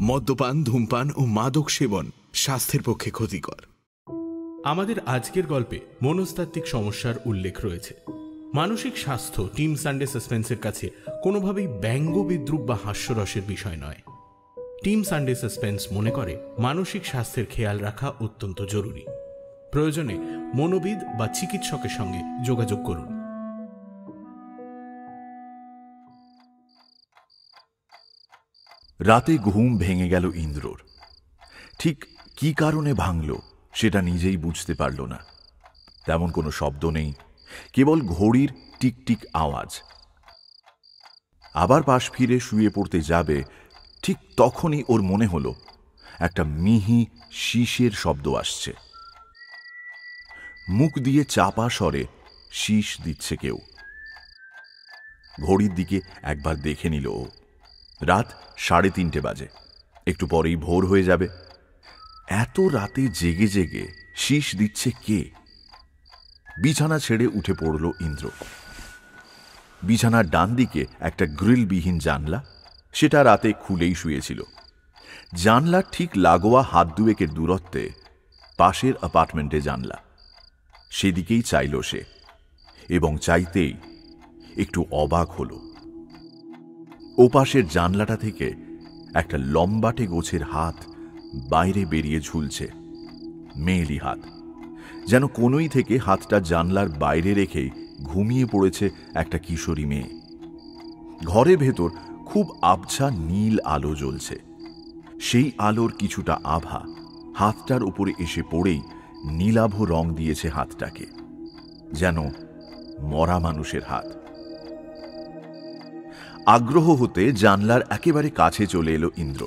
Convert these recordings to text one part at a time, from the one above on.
মদ্যপান, ধূমপান ও মাদক সেবন স্বাস্থ্যের পক্ষে ক্ষতিকর। আমাদের আজকের গল্পে মনস্তাত্ত্বিক সমস্যার উল্লেখ রয়েছে। মানসিক স্বাস্থ্য টিম সানডে সাসপেন্সের কাছে কোনোভাবেই ব্যঙ্গ, বিদ্রুপ বা হাস্যরসের বিষয় নয়। টিম সানডে সাসপেন্স মনে করে মানসিক স্বাস্থ্যের খেয়াল রাখা অত্যন্ত জরুরি। প্রয়োজনে মনোবিদ বা চিকিৎসকের সঙ্গে যোগাযোগ করুন। রাতে ঘুম ভেঙে গেল ইন্দ্রর। ঠিক কি কারণে ভাঙল সেটা নিজেই বুঝতে পারল না। তেমন কোনো শব্দ নেই, কেবল ঘড়ির টিকটিক আওয়াজ। আবার পাশ ফিরে শুয়ে পড়তে যাবে, ঠিক তখনই ওর মনে হলো একটা মিহি শীষের শব্দ আসছে। মুখ দিয়ে চাপা স্বরে শীষ দিচ্ছে কেউ। ঘড়ির দিকে একবার দেখে নিল ও। রাত 3:30 বাজে, একটু পরেই ভোর হয়ে যাবে। এত রাতে জেগে জেগে শীষ দিচ্ছে কে? বিছানা ছেড়ে উঠে পড়ল ইন্দ্র। বিছানার ডান দিকে একটা গ্রিলবিহীন জানলা, সেটা রাতে খুলেই শুয়েছিল। জানলার ঠিক লাগোয়া হাত দুয়েকের দূরত্বে পাশের অ্যাপার্টমেন্টে জানলা। সেদিকেই চাইল সে, এবং চাইতেই একটু অবাক হল। ওপাশের জানলাটা থেকে একটা লম্বাটে গোছের হাত বাইরে বেরিয়ে ঝুলছে। মেয়েলি হাত, যেন কোনোই থেকে হাতটা জানলার বাইরে রেখেই ঘুমিয়ে পড়েছে একটা কিশোরী মেয়ে। ঘরের ভেতর খুব আবছা নীল আলো জ্বলছে। সেই আলোর কিছুটা আভা হাতটার উপরে এসে পড়েই নীলাভ রং দিয়েছে হাতটাকে, যেন মরা মানুষের হাত। আগ্রহ হতে জানলার একেবারে কাছে চলে এলো ইন্দ্র।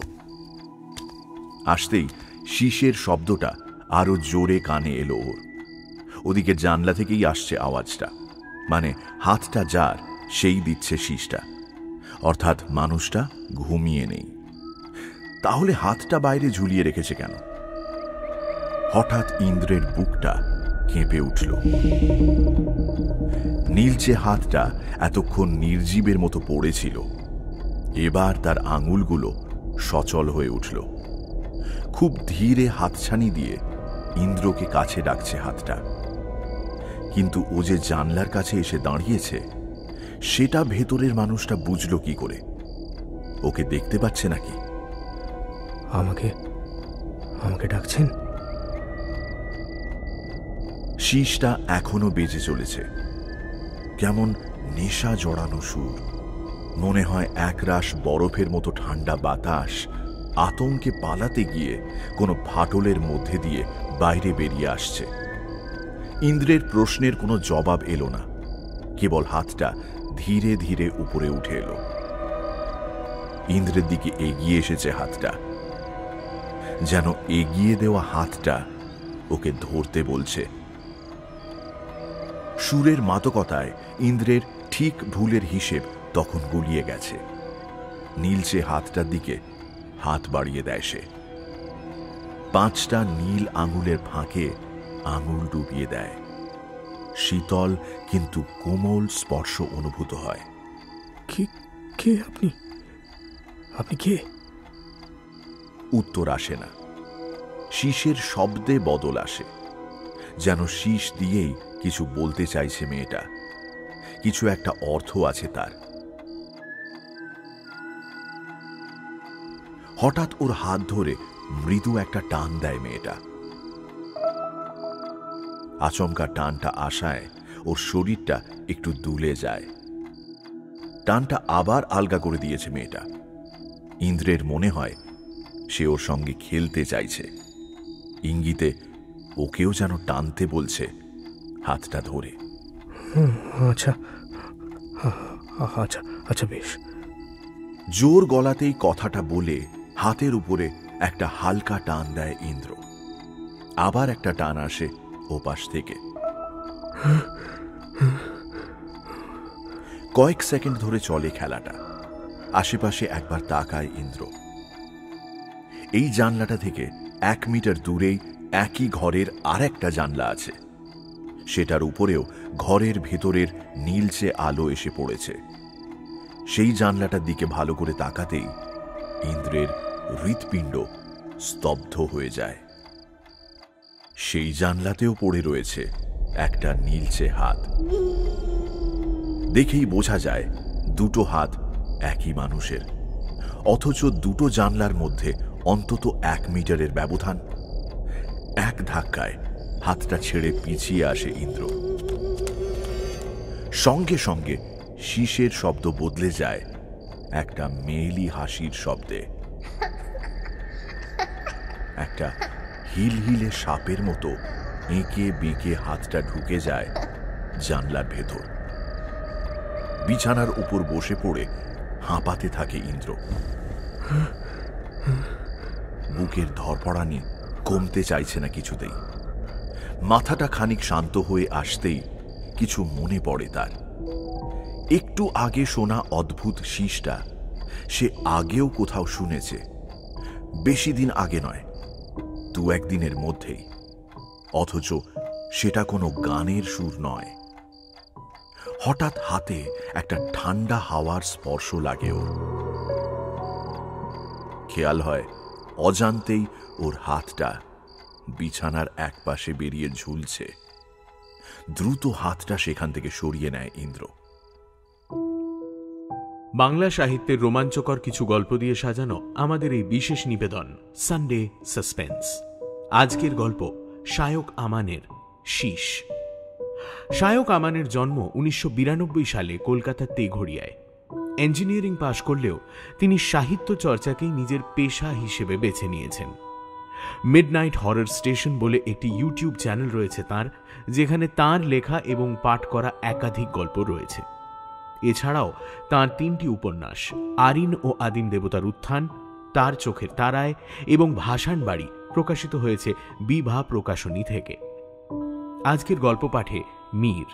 আসতেই শীষের শব্দটা আরো জোরে কানে এলো ওর। ওদিকে জানলা থেকেই আসছে আওয়াজটা, মানে হাতটা যার সেই দিচ্ছে শীষটা, অর্থাৎ মানুষটা ঘুমিয়ে নেই। তাহলে হাতটা বাইরে ঝুলিয়ে রেখেছে কেন? হঠাৎ ইন্দ্রের বুকটা কেঁপে উঠল। নীলচে হাতটা এতক্ষণ নির্জীবের মতো পড়েছিল, এবার তার আঙুলগুলো সচল হয়ে উঠল। খুব ধীরে হাতছানি দিয়ে ইন্দ্রকে কাছে ডাকছে হাতটা। কিন্তু ও যে জানলার কাছে এসে দাঁড়িয়েছে, সেটা ভেতরের মানুষটা বুঝল কি করে? ওকে দেখতে পাচ্ছে নাকি? আমাকে আমাকে ডাকছেন? শীষটা এখনো বেজে চলেছে, কেমন নেশা জড়ানো সুর। মনে হয় একরাশ বরফের মতো ঠান্ডা বাতাস আতঙ্কে পালাতে গিয়ে কোনো ফাটলের মধ্যে দিয়ে বাইরে বেরিয়ে আসছে। ইন্দ্রের প্রশ্নের কোনো জবাব এলো না, কেবল হাতটা ধীরে ধীরে উপরে উঠে এলো। ইন্দ্রের দিকে এগিয়ে এসেছে হাতটা, যেন এগিয়ে দেওয়া হাতটা ওকে ধরতে বলছে। সুরের মাদকতায় ইন্দ্রের ঠিক ভুলের হিসেব তখন গুলিয়ে গেছে। নীলচে হাতটার দিকে হাত বাড়িয়ে দেয় সে। 5টা নীল আঙুলের ফাঁকে আঙুল ডুবিয়ে দেয়। শীতল কিন্তু কোমল স্পর্শ অনুভূত হয়। কে আপনি? আপনি কে? উত্তর আসে না। শীষের শব্দে বদল আসে, যেন শীষ দিয়েই কিছু বলতে চাইছে মেয়েটা। কিছু একটা অর্থ আছে তার। হঠাৎ ওর হাত ধরে মৃদু একটা টান দেয় মেয়েটা। আচমকা টানটা আসায় ওর শরীরটা একটু দুলে যায়। টানটা আবার আলগা করে দিয়েছে মেয়েটা। ইন্দ্রের মনে হয় সে ওর সঙ্গে খেলতে চাইছে। ইঙ্গিতে ওকেও যেন টানতে বলছে হাতটা ধরে। আচ্ছা আচ্ছা আচ্ছা, বেশ। জোর গলাতেই কথাটা বলে হাতের উপরে একটা হালকা টান দেয় ইন্দ্র। আবার একটা টান আসে ওপাশ থেকে। কয়েক সেকেন্ড ধরে চলে খেলাটা। আশেপাশে একবার তাকায় ইন্দ্র। এই জানলাটা থেকে 1 মিটার দূরেই একই ঘরের আরেকটা জানলা আছে। সেটার উপরেও ঘরের ভেতরের নীলচে আলো এসে পড়েছে। সেই জানলাটার দিকে ভালো করে তাকাতেই ইন্দ্রের হৃৎপিণ্ড স্তব্ধ হয়ে যায়। সেই জানলাতেও পড়ে রয়েছে একটা নীলচে হাত। দেখেই বোঝা যায় দুটো হাত একই মানুষের, অথচ দুটো জানলার মধ্যে অন্তত 1 মিটারের ব্যবধান। এক ধাক্কায় হাতটা ছেড়ে পিছিয়ে আসে ইন্দ্র। সঙ্গে সঙ্গে শীষের শব্দ বদলে যায় একটা মেয়েলি হাসির শব্দে। একটা হিলহিলে সাপের মতো এঁকে বেঁকে হাতটা ঢুকে যায় জানলার ভেতর। বিছানার উপর বসে পড়ে হাঁপাতে থাকে ইন্দ্র। বুকের ধরপড়ানি কমতে চাইছে না কিছুতেই। মাথাটা খানিক শান্ত হয়ে আসতেই কিছু মনে পড়ে তার। একটু আগে শোনা অদ্ভুত শীষটা সে আগেও কোথাও শুনেছে, বেশি দিন আগে নয়, 2-1 দিনের মধ্যেই। অথচ সেটা কোনো গানের সুর নয়। হঠাৎ হাতে একটা ঠান্ডা হাওয়ার স্পর্শ লাগে ওর। খেয়াল হয় অজান্তেই ওর হাতটা বিছানার একপাশে বেরিয়ে ঝুলছে। দ্রুত হাতটা সেখান থেকে সরিয়ে নেয় ইন্দ্র। বাংলা সাহিত্যের রোমাঞ্চকর কিছু গল্প দিয়ে সাজানো আমাদের এই বিশেষ নিবেদন সানডে সাসপেন্স। আজকের গল্প শায়ক আমানের শীষ। শায়ক আমানের জন্ম 1992 সালে কলকাতার তেঘড়িয়ায়। ইঞ্জিনিয়ারিং পাশ করলেও তিনি সাহিত্য চর্চাকেই নিজের পেশা হিসেবে বেছে নিয়েছেন। মিডনাইট হরর স্টেশন বলে একটি ইউটিউব চ্যানেল রয়েছে তার, যেখানে তার লেখা এবং পাঠ করা একাধিক গল্প রয়েছে। এছাড়াও তাঁর 3টি উপন্যাস আরিন ও আদিম দেবতার উত্থান, তার চোখের তারায় এবং ভাষান বাড়ি প্রকাশিত হয়েছে বিভা প্রকাশনী থেকে। আজকের গল্প পাঠে মীর,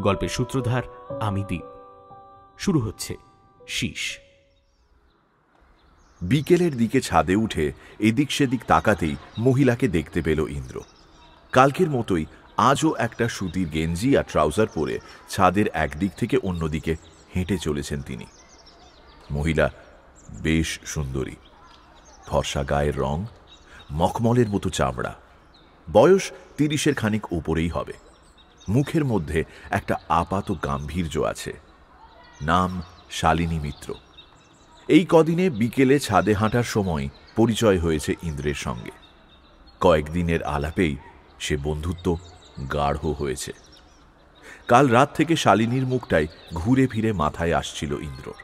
গল্পের সূত্রধার আমি দীপ। শুরু হচ্ছে শীষ। বিকেলের দিকে ছাদে উঠে এদিক সেদিক তাকাতেই মহিলাকে দেখতে পেল ইন্দ্র। কালকের মতোই আজও একটা সুতির গেঞ্জি আর ট্রাউজার পরে ছাদের একদিক থেকে অন্যদিকে হেঁটে চলেছেন তিনি। মহিলা বেশ সুন্দরী, ফর্সা গায়ের রং, মখমলের মতো চামড়া, বয়স 30-এর খানিক উপরেই হবে। মুখের মধ্যে একটা আপাত গাম্ভীর্য আছে। নাম শালিনী মিত্র। এই কদিনে বিকেলে ছাদে হাঁটার সময় পরিচয় হয়েছে ইন্দ্রের সঙ্গে। কয়েকদিনের আলাপেই সে বন্ধুত্ব গাঢ় হয়েছে। কাল রাত থেকে শালিনীর মুখটাই ঘুরে ফিরে মাথায় আসছিল ইন্দ্রর।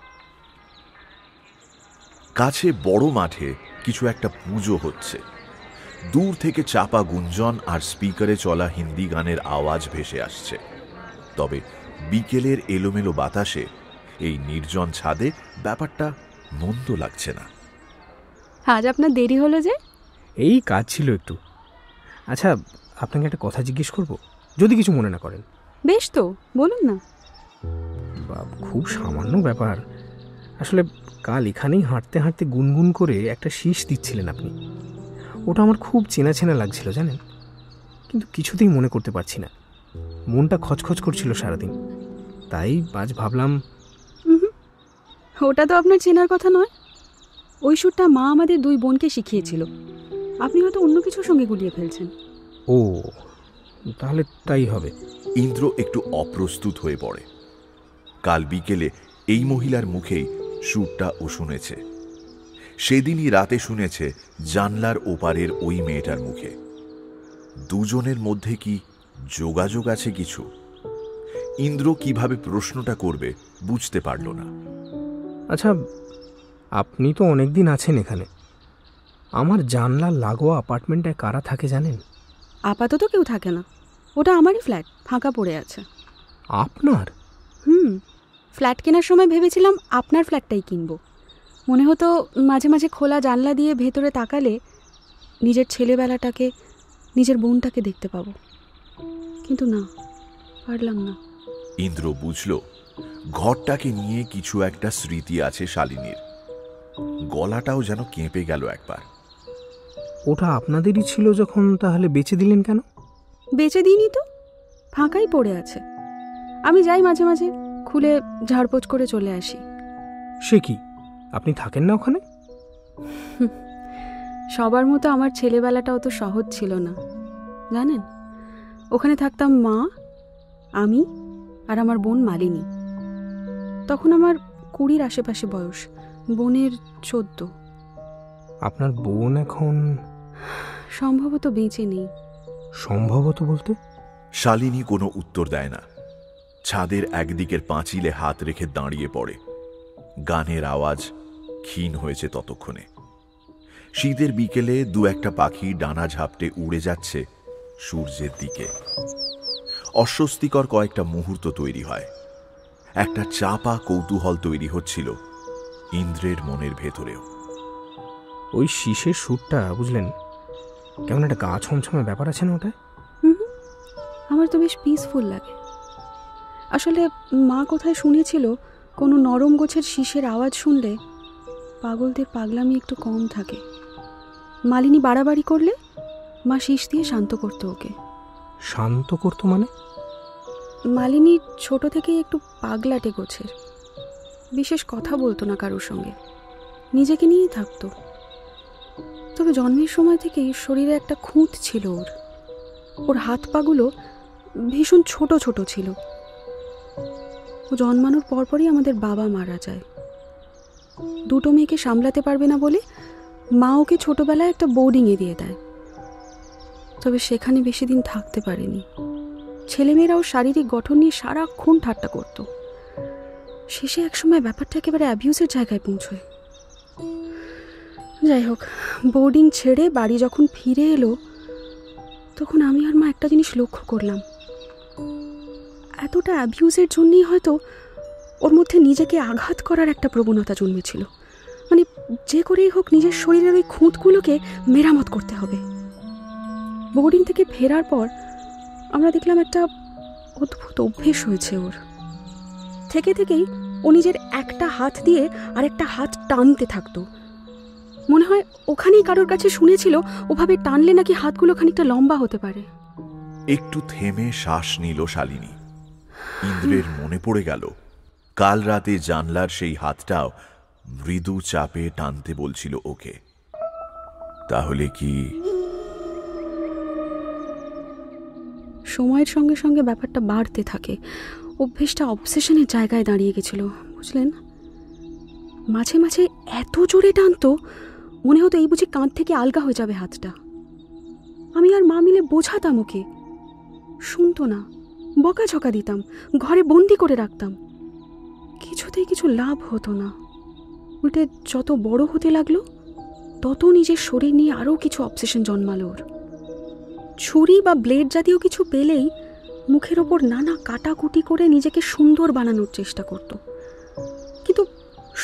কাছে বড় মাঠে কিছু একটা পুজো হচ্ছে। দূর থেকে চাপা গুঞ্জন আর স্পিকারে চলা হিন্দি গানের আওয়াজ ভেসে আসছে। তবে বিকেলের এলোমেলো বাতাসে এই নির্জন ছাদে ব্যাপারটা মন্দ লাগছে না। আজ আপনার দেরি হলো যে? এই কাজ ছিল একটু। আচ্ছা, আপনাকে একটা কথা জিজ্ঞেস করব, যদি কিছু মনে না করেন। বেশ তো, বলুন না। খুব সামান্য ব্যাপার। আসলে কাল এখানেই হাঁটতে হাঁটতে গুনগুন করে একটা শীষ দিচ্ছিলেন আপনি। ওটা আমার খুব চেনা চেনা লাগছিল জানেন, কিন্তু কিছুতেই মনে করতে পারছি না। মনটা খচখচ করছিল সারাদিন, তাই আজ ভাবলাম। ওটা তো আপনার চেনার কথা নয়। ওই সুরটা মা আমাদের 2 বোনকে শিখিয়েছিল। আপনি হয়তো অন্য কিছুর সঙ্গে গুলিয়ে ফেলছেন। ও, তাহলে তাই হবে। ইন্দ্র একটু অপ্রস্তুত হয়ে পড়ে। কাল বিকেলে এই মহিলার মুখেই সুরটা ও শুনেছে। সেদিনই রাতে শুনেছে জানলার ওপারের ওই মেয়েটার মুখে। দুজনের মধ্যে কি যোগাযোগ আছে কিছু? ইন্দ্র কিভাবে প্রশ্নটা করবে বুঝতে পারল না। আচ্ছা, আপনি তো অনেকদিন আছেন এখানে। আমার জানলার লাগোয়া অ্যাপার্টমেন্টে কারা থাকে জানেন? আপাতত কেউ থাকে না। ওটা আমারই ফ্ল্যাট, ফাঁকা পড়ে আছে। আপনার? ফ্ল্যাট কেনার সময় ভেবেছিলাম আপনার ফ্ল্যাটটাই কিনবো। মনে হতো মাঝে মাঝে খোলা জানলা দিয়ে ভেতরে তাকালে নিজের ছেলেবেলাটাকে, নিজের বোনটাকে দেখতে পাবো। কিন্তু না, পারলাম না। ইন্দ্র বুঝল ঘরটাকে নিয়ে কিছু একটা স্মৃতি আছে শালিনীর। গলাটাও যেন কেঁপে গেল একবার। ওটা আপনাদেরই ছিল যখন, তাহলে বেচে দিলেন কেন? বেচে দিইনি তো, ফাঁকাই পড়ে আছে। আমি যাই মাঝে মাঝে, খুলে ঝাড়পোছ করে চলে আসি। সে কি, আপনি থাকেন না ওখানে? সবার মতো আমার ছেলেবেলাটা অত সহজ ছিল না জানেন। ওখানে থাকতাম মা, আমি আর আমার বোন মালিনী। তখন আমার 20 আশেপাশে বয়স, বোনের 14। আপনার বোন এখন সম্ভবত বেঁচে নেই। সম্ভবত বলতে? শালিনী কোনো উত্তর দেয় না। ছাদের একদিকের পাঁচিলে হাত রেখে দাঁড়িয়ে পড়ে। গানের আওয়াজ ক্ষীণ হয়েছে ততক্ষণে। শীতের বিকেলে 2-1 পাখি ডানা ঝাপটে উড়ে যাচ্ছে সূর্যের দিকে। অস্বস্তিকর কয়েকটা মুহূর্ত তৈরি হয়। একটা চাপা কৌতূহল তৈরি হচ্ছিল ইন্দ্রের মনের ভেতরেও। ওই শীষের সুরটা বুঝলেন, কেমন একটা গা ছমছমে ব্যাপার আছে না ওটায়? আমার তো বেশ পিসফুল লাগে। আসলে মা কোথায় শুনেছিল কোনো নরম গোছের শীষের আওয়াজ শুনলে পাগলদের পাগলামি একটু কম থাকে। মালিনী বাড়াবাড়ি করলে মা শীষ দিয়ে শান্ত করতো ওকে। শান্ত করতো মানে? মালিনী ছোট থেকেই একটু পাগলাটে গোছের, বিশেষ কথা বলতো না কারোর সঙ্গে, নিজেকে নিয়েই থাকতো। তবে জন্মের সময় থেকেই শরীরে একটা খুঁত ছিল ওর। ওর হাত পাগুলো ভীষণ ছোট ছোট ছিল। ও জন্মানোর পরপরই আমাদের বাবা মারা যায়। 2 মেয়েকে সামলাতে পারবে না বলে মা ওকে ছোটবেলায় একটা বোর্ডিংয়ে দিয়ে দেয়। তবে সেখানে বেশি দিন থাকতে পারেনি। ছেলেমেয়েরাও শারীরিক গঠন নিয়ে সারাক্ষণ ঠাট্টা করত। শেষে একসময় ব্যাপারটা একেবারে অ্যাবিউজের জায়গায় পৌঁছয়। যাই হোক, বোর্ডিং ছেড়ে বাড়ি যখন ফিরে এলো তখন আমি আর মা একটা জিনিস লক্ষ্য করলাম। এতটা অ্যাবিউজের জন্যই হয়তো ওর মধ্যে নিজেকে আঘাত করার একটা প্রবণতা জন্মেছিল। মানে যে করেই হোক নিজের শরীরের ওই খুঁতগুলোকে মেরামত করতে হবে। বোর্ডিং থেকে ফেরার পর আমরা দেখলাম একটা অদ্ভুত অভ্যেস হয়েছে ওর। থেকে থেকেই ও নিজের একটা হাত দিয়ে আরেকটা হাত টানতে থাকতো। মনে হয় ওখানেই কারোর কাছে শুনেছিল ওভাবে টানলে নাকি হাতগুলো খানিকটা লম্বা হতে পারে। একটু থেমে শ্বাস নিল শালিনী। ইন্দ্রের মনে পড়ে গেল কাল রাতে জানলার সেই হাতটাও মৃদু চাপে টানতে বলছিল ওকে। তাহলে কি? সময়ের সঙ্গে সঙ্গে ব্যাপারটা বাড়তে থাকে। অভ্যেসটা অবসেশনের জায়গায় দাঁড়িয়ে গেছিল বুঝলেন। মাঝে মাঝে এত জোরে টানতো মনে হতো এই বুঝি কাঁধ থেকে আলগা হয়ে যাবে হাতটা। আমি আর মা মিলে বোঝাতাম ওকে, শুনতো না। বকাঝকা দিতাম, ঘরে বন্দি করে রাখতাম, কিছুতেই কিছু লাভ হতো না। উল্টে যত বড় হতে লাগলো তত নিজের শরীর নিয়ে আরও কিছু অবসেশন জন্মালো ওর। ছুরি বা ব্লেড জাতীয় কিছু পেলেই মুখের ওপর নানা কাটাকুটি করে নিজেকে সুন্দর বানানোর চেষ্টা করত। কিন্তু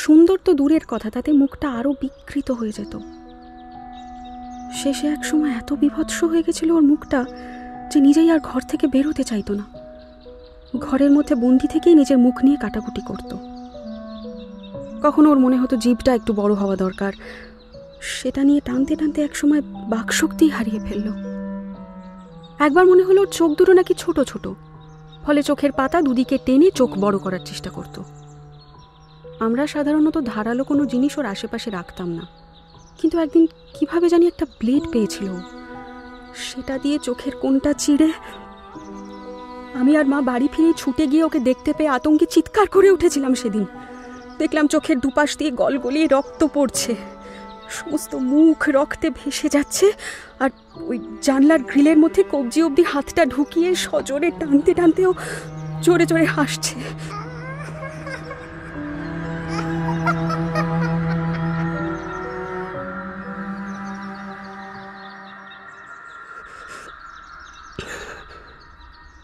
সুন্দর তো দূরের কথা, তাতে মুখটা আরও বিকৃত হয়ে যেত। শেষে এক সময় এত বিভৎস হয়ে গেছিল ওর মুখটা যে নিজেই আর ঘর থেকে বেরোতে চাইতো না। ঘরের মধ্যে বন্দি থেকেই নিজের মুখ নিয়ে কাটাকুটি করত। কখনো ওর মনে হতো জিভটা একটু বড় হওয়া দরকার, সেটা নিয়ে টানতে টানতে একসময় বাকশক্তি হারিয়ে ফেলল। একবার মনে হলো ওর চোখ দুটো নাকি ছোট ছোট, ফলে চোখের পাতা দুদিকে টেনে চোখ বড় করার চেষ্টা করত। আমরা সাধারণত ধারালো কোনো জিনিস ওর আশেপাশে রাখতাম না, কিন্তু একদিন কিভাবে জানি একটা ব্লেড পেয়েছিল, সেটা দিয়ে চোখের কোণটা চিড়ে আমি আর মা বাড়ি ফিরে ছুটে গিয়ে ওকে দেখতে পেয়ে আতঙ্কে চিৎকার করে উঠেছিলাম। সেদিন দেখলাম চোখের দুপাশ দিয়ে গলগলিয়ে রক্ত পড়ছে, সমস্ত মুখ রক্তে ভেসে যাচ্ছে, আর ওই জানলার গ্রিলের মধ্যে কবজি অবধি হাতটা ঢুকিয়ে সজোরে টানতে টানতেও জোরে জোরে হাসছে।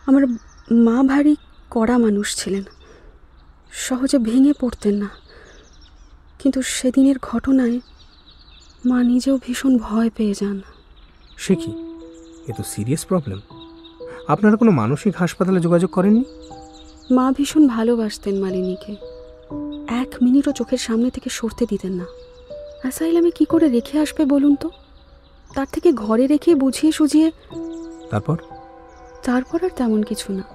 আমার মা ভারী কড়া মানুষ ছিলেন, সহজে ভেঙে পড়তেন না। কিন্তু সেদিনের ঘটনায় মা নিজেও ভীষণ ভয় পেয়ে যান। সে কি, এ তো সিরিয়াস প্রবলেম। আপনারা কোনো মানসিক হাসপাতালে যোগাযোগ করেননি? মা ভীষণ ভালোবাসতেন মালিনীকে, 1 মিনিটও চোখের সামনে থেকে সরতে দিতেন না। অ্যাসাইলামে কি করে রেখে আসবে বলুন তো? তার থেকে ঘরে রেখে বুঝিয়ে সুঝিয়ে। তারপর আর তেমন কিছু না।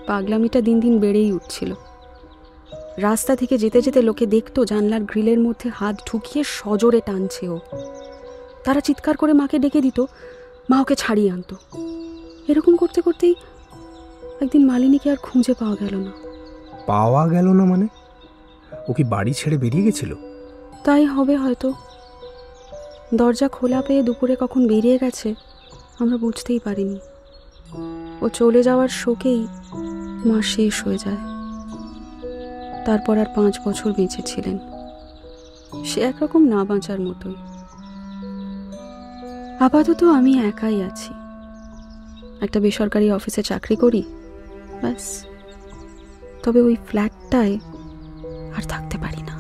পাগলামিটা দিন দিন বেড়েই উঠছিল। রাস্তা থেকে যেতে যেতে লোকে দেখতো জানলার গ্রিলের মধ্যে হাত ঢুকিয়ে সজোরে টানছে ও। তারা চিৎকার করে মাকে ডেকে দিত, মা ওকে ছাড়িয়ে আনতো। এরকম করতে করতেই একদিন মালিনীকে আর খুঁজে পাওয়া গেল না। পাওয়া গেল না মানে? ও কি বাড়ি ছেড়ে বেরিয়ে গেছিল? তাই হবে হয়তো। দরজা খোলা পেয়ে দুপুরে কখন বেরিয়ে গেছে আমরা বুঝতেই পারিনি। ও চলে যাওয়ার শোকেই মা শেষ হয়ে যায়। তারপর আর 5 বছর বেঁচে ছিলেন। সে একরকম না বাঁচার মতোই। আপাতত আমি একাই আছি। একটা বেসরকারি অফিসে চাকরি করি, ব্যাস। তবে ওই ফ্ল্যাটটায় আর থাকতে পারি না।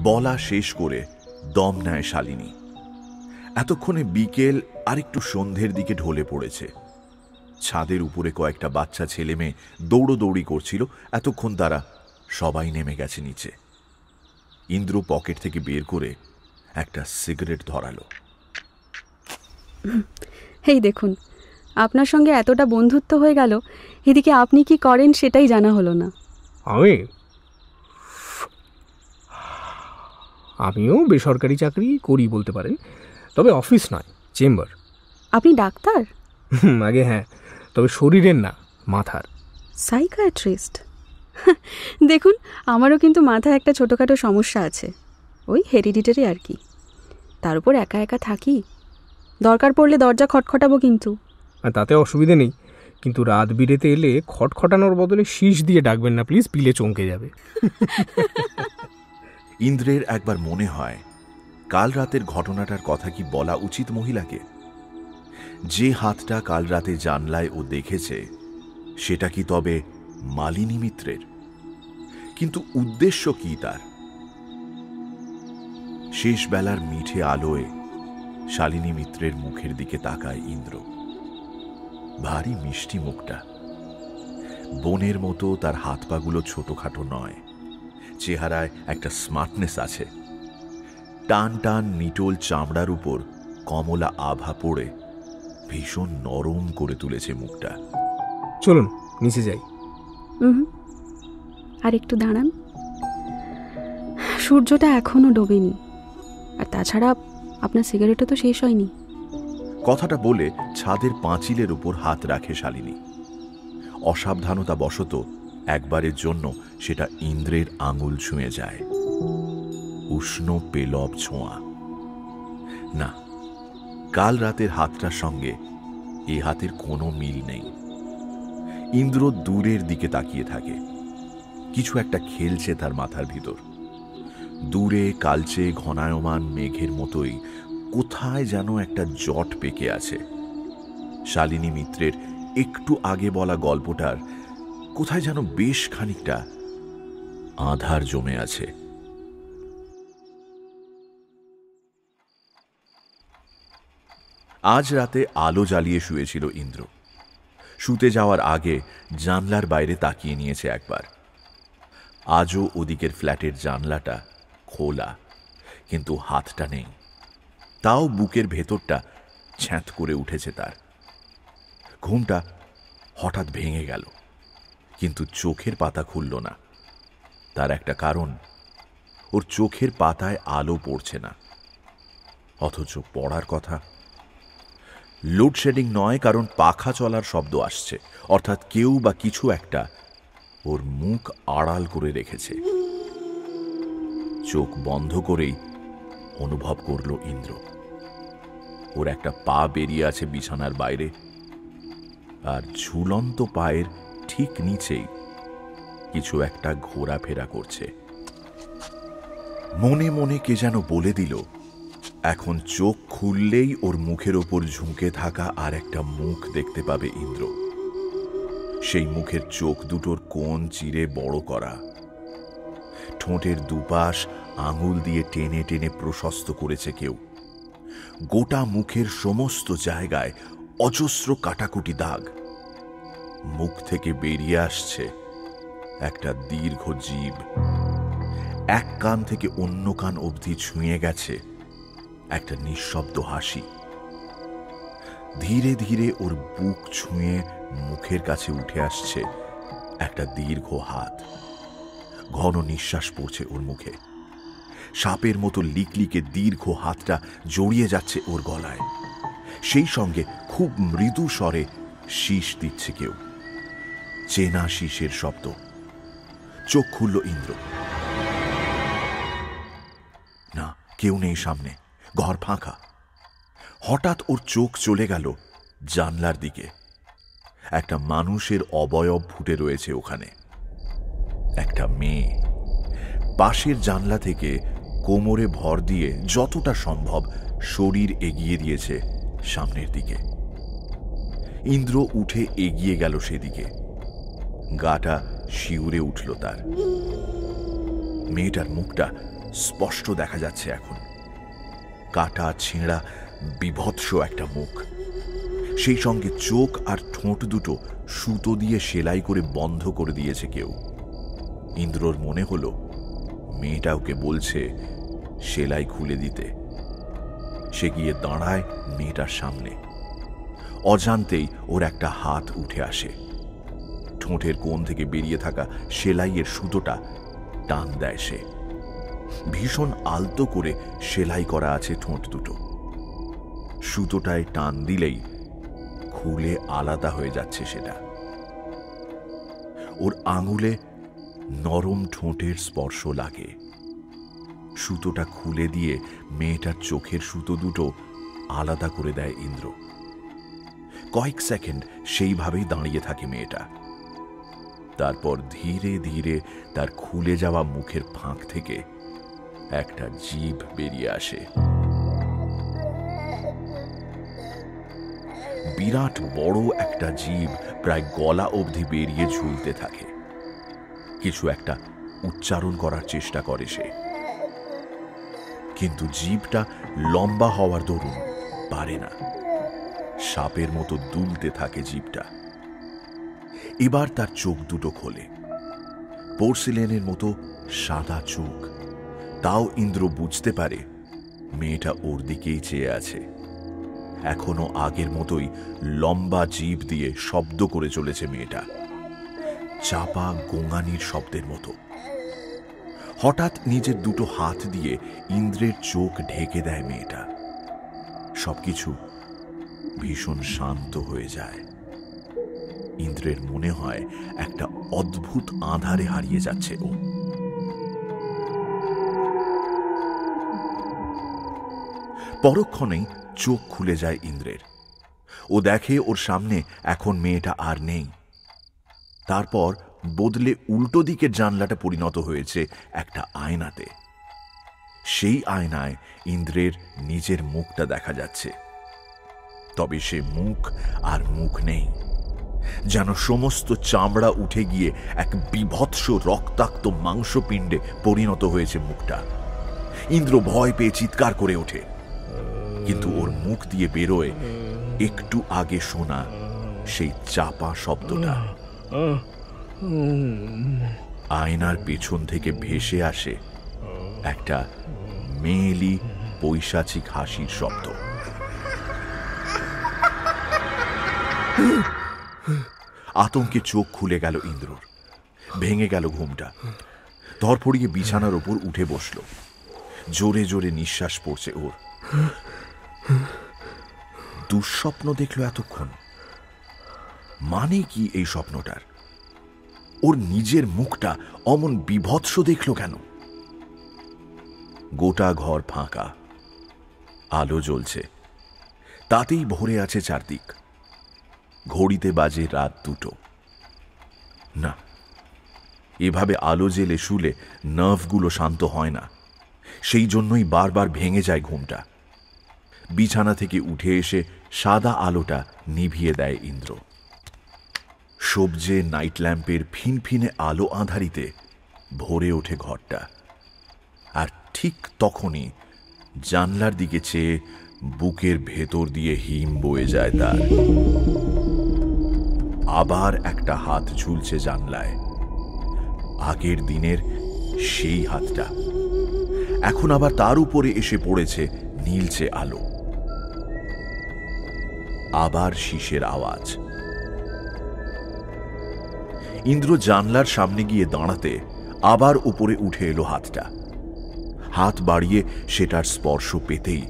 বলা শেষ করে দম নেয় শালিনী। এতক্ষণে বিকেল আর একটু সন্ধ্যের দিকে ঢলে পড়েছে। ছাদের উপরে কয়েকটা বাচ্চা ছেলে মেয়ে দৌড়োদৌড়ি করছিল। এতক্ষণ তারা সবাই নেমে গেছে নিচে। ইন্দ্র পকেট থেকে বের করে একটা সিগারেট ধরালো। এই দেখুন, আপনার সঙ্গে এতটা বন্ধুত্ব হয়ে গেল, এদিকে আপনি কি করেন সেটাই জানা হলো না। আমিও বেসরকারি চাকরি করি বলতে পারেন, তবে অফিস নয়, চেম্বার। আপনি ডাক্তার? আগে হ্যাঁ, তবে শরীরের না, মাথার। সাইকিয়াট্রিস্ট? দেখুন, আমারও কিন্তু মাথায় একটা ছোটোখাটো সমস্যা আছে, ওই হেরিডিটারি আর কি। তার উপর একা একা থাকি, দরকার পড়লে দরজা খটখটাবো কিন্তু। তাতে অসুবিধে নেই, কিন্তু রাত বিরেতে এলে খটখটানোর বদলে শীষ দিয়ে ডাকবেন না প্লিজ, পিলে চমকে যাবে। ইন্দ্রের একবার মনে হয় কাল রাতের ঘটনাটার কথা কি বলা উচিত মহিলাকে। যে হাতটা কাল রাতে জানলায় ও দেখেছে সেটা কি তবে মালিনী মিত্রের? কিন্তু উদ্দেশ্য কি তার? শেষ বেলার মিঠে আলোয় শালিনী মিত্রের মুখের দিকে তাকায় ইন্দ্র। ভারী মিষ্টি মুখটা, বনের মতো তার হাত পাগুলো ছোটখাটো নয়, চেহারায় একটা স্মার্টনেস আছে। টান টান নিটোল চামড়ার উপর কমলা আভা পড়ে ভীষণ নরম করে তুলেছে মুখটা। চলুন নিচে যাই। আর একটু দাঁড়ান, সূর্যটা এখনো ডোবেনি, আর তাছাড়া আপনার সিগারেটও তো শেষ হয়নি। কথাটা বলে ছাদের পাঁচিলের উপর হাত রাখে শালিনী। অসাবধানতা বশত একবারের জন্য সেটা ইন্দ্রের আঙুল ছুঁয়ে যায়। উষ্ণ পেলব ছোঁয়া। না, কাল রাতের হাতটার সঙ্গে এ হাতের কোনো মিল নেই। ইন্দ্র দূরের দিকে তাকিয়ে থাকে। কিছু একটা খেলছে তার মাথার ভিতর। দূরে কালচে ঘনায়মান মেঘের মতোই কোথায় যেন একটা জট পেকে আছে। শালিনী মিত্রের একটু আগে বলা গল্পটার কোথায় যেন বেশ খানিকটা আধার জমে আছে। আজ রাতে আলো জ্বালিয়ে শুয়েছিল ইন্দ্র। শুতে যাওয়ার আগে জানলার বাইরে তাকিয়ে নিয়েছে একবার। আজও ওদিকের ফ্ল্যাটের জানলাটা খোলা, কিন্তু হাতটা নেই। তাও বুকের ভেতরটা ছ্যাঁত করে উঠেছে তার। ঘুমটা হঠাৎ ভেঙে গেল, কিন্তু চোখের পাতা খুলল না। তার একটা কারণ, ওর চোখের পাতায় আলো পড়ছে না, অথচ পড়ার কথা। লোডশেডিং নয়, কারণ পাখা চলার শব্দ আসছে, অর্থাৎ কেউ বা কিছু একটা ওর মুখ আড়াল করে রেখেছে। চোখ বন্ধ করেই অনুভব করল ইন্দ্র ওর একটা পা বেরিয়ে আছে বিছানার বাইরে, আর ঝুলন্ত পায়ের ঠিক নিচেই কিছু একটা ঘোরাফেরা করছে। মনে মনে কে যেন বলে দিল, এখন চোখ খুললেই ওর মুখের ওপর ঝুঁকে থাকা আর একটা মুখ দেখতে পাবে ইন্দ্র। সেই মুখের চোখ দুটোর কোণ চিরে বড় করা, ঠোঁটের দুপাশ আঙুল দিয়ে টেনে টেনে প্রশস্ত করেছে কেউ। গোটা মুখের সমস্ত জায়গায় অজস্র কাটাকুটি দাগ। মুখ থেকে বেরিয়ে আসছে একটা দীর্ঘ জিভ। এক কান থেকে অন্য কান অবধি ছুঁয়ে গেছে একটা নিঃশব্দ হাসি। ধীরে ধীরে ওর বুক ছুঁয়ে মুখের কাছে উঠে আসছে একটা দীর্ঘ হাত। ঘন নিঃশ্বাস পড়ছে ওর মুখে। সাপের মতো লিকলিকে দীর্ঘ হাতটা জড়িয়ে যাচ্ছে ওর গলায়। সেই সঙ্গে খুব মৃদু স্বরে শীষ দিচ্ছে কেউ, চেনা শীষের শব্দ। চোখ খুলল ইন্দ্র। না, কেউ নেই সামনে, ঘর ফাঁকা। হঠাৎ ওর চোখ চলে গেল জানলার দিকে। একটা মানুষের অবয়ব ফুটে রয়েছে ওখানে, একটা মেয়ে। পাশের জানলা থেকে কোমরে ভর দিয়ে যতটা সম্ভব শরীর এগিয়ে দিয়েছে সামনের দিকে। ইন্দ্র উঠে এগিয়ে গেল সেদিকে। গাটা শিউরে উঠল তার। মেয়েটার মুখটা স্পষ্ট দেখা যাচ্ছে এখন। কাটা ছেঁড়া বিভৎস একটা মুখ, সেই সঙ্গে চোখ আর ঠোঁট দুটো সুতো দিয়ে সেলাই করে বন্ধ করে দিয়েছে কেউ। ইন্দ্রর মনে হলো মেয়েটা ওকে বলছে সেলাই খুলে দিতে। সে গিয়ে দাঁড়ায় মেয়েটার সামনে। অজান্তেই ওর একটা হাত উঠে আসে। ঠোঁটের কোণ থেকে বেরিয়ে থাকা সেলাইয়ের সুতোটা টান দেয় সে। ভীষণ আলতো করে সেলাই করা আছে ঠোঁট দুটো। সুতোটায় টান দিলেই খুলে আলাদা হয়ে যাচ্ছে সেটা। ওর আঙুলে নরম ঠোঁটের স্পর্শ লাগে। সুতোটা খুলে দিয়ে মেয়েটার চোখের সুতো দুটো আলাদা করে দেয় ইন্দ্র। কয়েক সেকেন্ড সেইভাবেই দাঁড়িয়ে থাকে মেয়েটা। তারপর ধীরে ধীরে তার খুলে যাওয়া মুখের ফাঁক থেকে একটা জিভ বেরিয়ে আসে। বিরাট বড় একটা জিভ প্রায় গলা অবধি বেরিয়ে ঝুলতে থাকে। কিছু একটা উচ্চারণ করার চেষ্টা করে সে, কিন্তু জিভটা লম্বা হওয়ার দরুন পারে না। সাপের মতো দুলতে থাকে জিভটা। এবার তার চোখ দুটো খোলে, পোর্সিলেনের মতো সাদা চোখ। তাও ইন্দ্র বুঝতে পারে মেয়েটা ওর দিকেই চেয়ে আছে। এখনো আগের মতোই লম্বা জিভ দিয়ে শব্দ করে চলেছে মেয়েটা, চাপা গোঙানির শব্দের মতো। হঠাৎ নিজের দুটো হাত দিয়ে ইন্দ্রের চোখ ঢেকে দেয় মেয়েটা। সবকিছু ভীষণ শান্ত হয়ে যায়। ইন্দ্রের মনে হয় একটা অদ্ভুত আঁধারে হারিয়ে যাচ্ছে ও। পরক্ষণেই চোখ খুলে যায় ইন্দ্রের। ও দেখে ওর সামনে এখন মেয়েটা আর নেই। তারপর বদলে উল্টো দিকের জানলাটা পরিণত হয়েছে একটা আয়নাতে। সেই আয়নায় ইন্দ্রের নিজের মুখটা দেখা যাচ্ছে। তবে সে মুখ আর মুখ নেই, যেন সমস্ত চামড়া উঠে গিয়ে এক বিভৎস রক্তাক্ত মাংসপিণ্ডে পরিণত হয়েছে মুখটা। ইন্দ্র ভয় পেয়ে চিৎকার করে ওঠে, কিন্তু ওর মুখ দিয়ে বেরোয় একটু আগে শোনা সেই চাপা শব্দটা। আয়নার পেছন থেকে ভেসে আসে একটা মেয়েলি পৈশাচিক হাসির শব্দ। আতঙ্কে চোখ খুলে গেল ইন্দ্রর। ভেঙে গেল ঘুমটা। ধরফড়িয়ে বিছানার ওপর উঠে বসল। জোরে জোরে নিঃশ্বাস পড়ছে ওর। দুঃস্বপ্ন দেখল এতক্ষণ। মানে কি এই স্বপ্নটার? ওর নিজের মুখটা অমন বিভৎস দেখল কেন? গোটা ঘর ফাঁকা, আলো জ্বলছে, তাতেই ভরে আছে চারদিক। ঘড়িতে বাজে রাত 2। না, এভাবে আলো জেলে শুলে নার্ভগুলো শান্ত হয় না। সেই জন্যই বারবার ভেঙে যায় ঘুমটা। বিছানা থেকে উঠে এসে সাদা আলোটা নিভিয়ে দেয় ইন্দ্র। সবজে নাইট ল্যাম্পের ফিনফিনে আলো আঁধারিতে ভরে ওঠে ঘরটা। আর ঠিক তখনই জানলার দিকে চেয়ে বুকের ভেতর দিয়ে হিম বয়ে যায় তার। আবার একটা হাত ঝুলছে জানলায়। আগের দিনের সেই হাতটা এখন আবার তার উপরে এসে পড়েছে নীলচে আলো। আবার শীষের আওয়াজ। ইন্দ্র জানলার সামনে গিয়ে দাঁড়াতে আবার উপরে উঠে এলো হাতটা। হাত বাড়িয়ে সেটার স্পর্শ পেতেই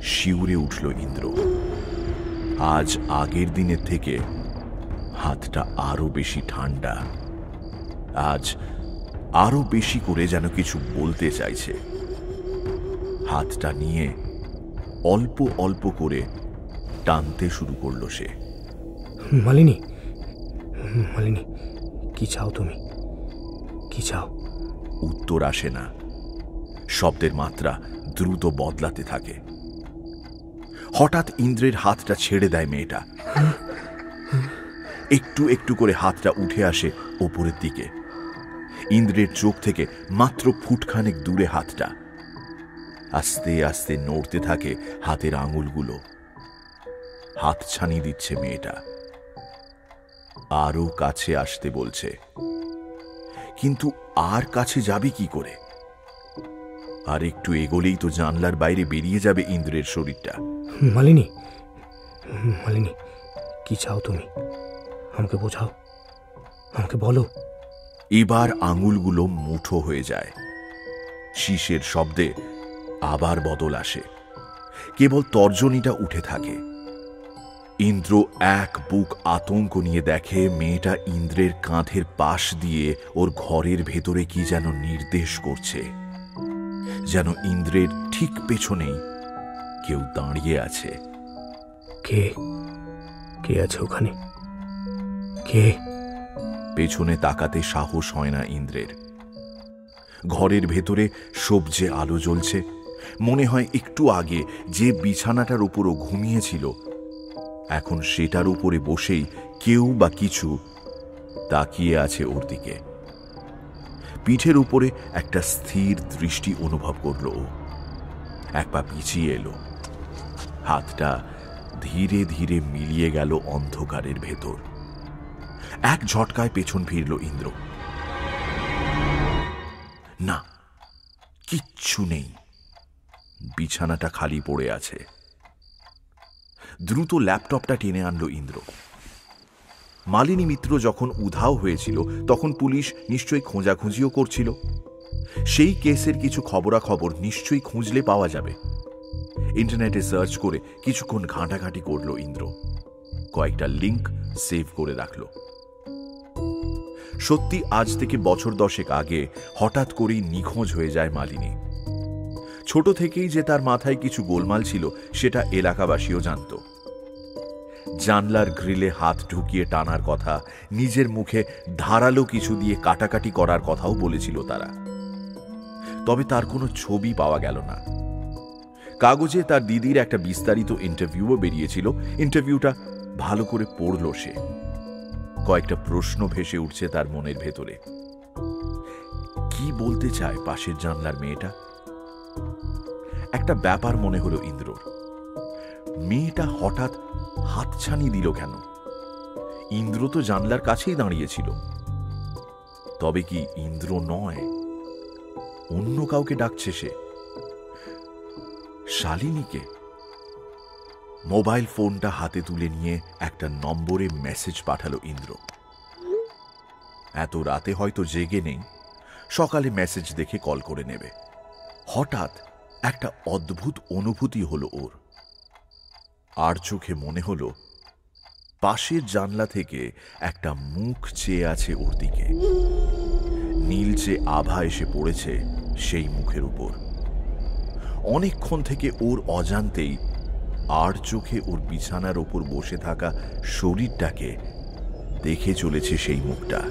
শিউরে উঠল ইন্দ্র। আজ আগের দিনের থেকে হাতটা আরো বেশি ঠান্ডা। আজ আরো বেশি করে যেন কিছু বলতে চাইছে। হাতটা নিয়ে অল্প অল্প করে টানতে শুরু করলো সে। মালিনী, মালিনী, কি চাও তুমি? কি চাও? উত্তর আসে না। শব্দের মাত্রা দ্রুত বদলাতে থাকে। হঠাৎ ইন্দ্রের হাতটা ছেড়ে দেয় মেয়েটা। একটু একটু করে হাতটা উঠে আসে ওপরের দিকে। ইন্দ্রের চোখ থেকে মাত্র ফুটখানেক দূরে হাতটা। আস্তে আস্তে নড়তে থাকে হাতের আঙুলগুলো। হাত ছানি দিচ্ছে মেয়েটা। আরো কাছে আসতে বলছে, কিন্তু আর কাছে যাবে কি করে? আর একটু এগোলেই তো জানলার বাইরে বেরিয়ে যাবে ইন্দ্রের শরীরটা। মালিনী, মালিনী, কি চাও তুমি? আমাকে বোঝাও, আমাকে বলো। এবার আঙুলগুলো মুঠো হয়ে যায়। শীষের শব্দে আবার বদল আসে। কেবল তর্জনীটা উঠে থাকে। ইন্দ্র এক বুক আতঙ্ক নিয়ে দেখে মেয়েটা ইন্দ্রের কাঁধের পাশ দিয়ে ওর ঘরের ভেতরে কি যেন নির্দেশ করছে। যেন ইন্দ্রের ঠিক পেছনেই কেউ দাঁড়িয়ে আছে। কে? কে আছে ওখানে? কে? পেছনে তাকাতে সাহস হয় না ইন্দ্রের। ঘরের ভেতরে সবজে আলো জ্বলছে। মনে হয় একটু আগে যে বিছানাটার উপরও ঘুমিয়েছিল, এখন সেটার উপরে বসেই কেউ বা কিছু তাকিয়ে আছে ওর দিকে। পিঠের উপরে একটা স্থির দৃষ্টি অনুভব করল ও। এক পা পিছিয়ে এলো। হাতটা ধীরে ধীরে মিলিয়ে গেল অন্ধকারের ভেতর। এক ঝটকায় পেছন ফিরল ইন্দ্র। না, কিচ্ছু নেই। বিছানাটা খালি পড়ে আছে। দ্রুত ল্যাপটপটা টেনে আনলো ইন্দ্র। মালিনী মিত্র যখন উধাও হয়েছিল তখন পুলিশ নিশ্চয়ই খোঁজাখুঁজিও করছিল। সেই কেসের কিছু খবরাখবর নিশ্চয়ই খুঁজলে পাওয়া যাবে। ইন্টারনেটে সার্চ করে কিছুক্ষণ ঘাঁটাঘাঁটি করলো ইন্দ্র। কয়েকটা লিংক সেভ করে রাখলো। সত্যি আজ থেকে বছর 10 আগে হঠাৎ করেই নিখোঁজ হয়ে যায় মালিনী। ছোট থেকেই যে তার মাথায় কিছু গোলমাল ছিল সেটা এলাকাবাসীও জানত। জানলার গ্রিলে হাত ঢুকিয়ে টানার কথা, নিজের মুখে ধারালো কিছু দিয়ে কাটাকাটি করার কথাও বলেছিল তারা। তবে তার কোনো ছবি পাওয়া গেল না। কাগজে তার দিদির একটা বিস্তারিত ইন্টারভিউও বেরিয়েছিল। ইন্টারভিউটা ভালো করে পড়ল সে। কয়েকটা প্রশ্ন ভেসে উঠছে তার মনের ভেতরে। কি বলতে চায় পাশের জানলার মেয়েটা? একটা ব্যাপার মনে হলো ইন্দ্রর। মেয়েটা হঠাৎ হাতছানি দিল কেন? ইন্দ্র তো জানলার কাছেই দাঁড়িয়েছিল। তবে কি ইন্দ্র নয়, অন্য কাউকে ডাকছে সে? শালিনীকে? মোবাইল ফোনটা হাতে তুলে নিয়ে একটা নম্বরে মেসেজ পাঠালো ইন্দ্র। এত রাতে হয়তো জেগে নেই, সকালে মেসেজ দেখে কল করে নেবে। হঠাৎ একটা অদ্ভুত অনুভূতি হলো ওর। আর চোখে মনে হলো পাশের জানলা থেকে একটা মুখ চেয়ে আছে ওর দিকে। নীলচে আভা এসে পড়েছে সেই মুখের উপর। অনেকক্ষণ থেকে ওর অজান্তেই আর চোখে ওর বিছানার ওপর বসে থাকা শরীরটাকে দেখে চলেছে সেই মুখটা।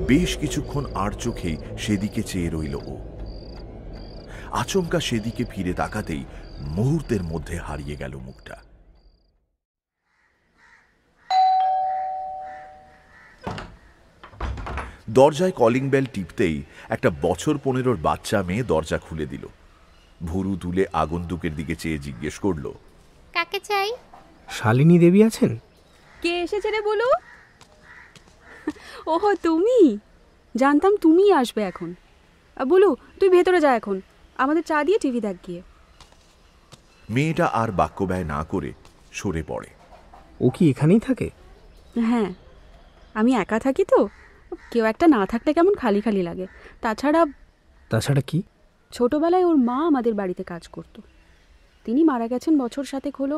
বেশ কিছুক্ষণ আর চোখেই সেদিকে চেয়ে রইল ও। আচমকা সেদিকে ফিরে তাকাতেই মুহূর্তের মধ্যে হারিয়ে গেল মুখটা। দরজায় কলিং বেল টিপতেই একটা বছর 15 বাচ্চা মেয়ে দরজা খুলে দিল। ভুরু তুলে আগন্তুকের দিকে চেয়ে জিজ্ঞেস করলো, কাকে চাই? শালিনী দেবী আছেন? কে এসেছে রে বলু? ওহো, তুমি? জানতাম তুমিই আসবে এখন। বলু, তুই ভেতরে যা, এখন আমাদের চা দিয়ে টিভি দেখ গিয়ে। মেয়েটা আর বাক্য ব্যয় না করে সরে পড়ে। ও কি এখানেই থাকে? হ্যাঁ, আমি একা থাকি তো, কেউ একটা না থাকলে কেমন খালি খালি লাগে। তাছাড়া কি? ছোটবেলায় ওর মা আমাদের বাড়িতে কাজ করতো, তিনি মারা গেছেন বছর 7 হলো।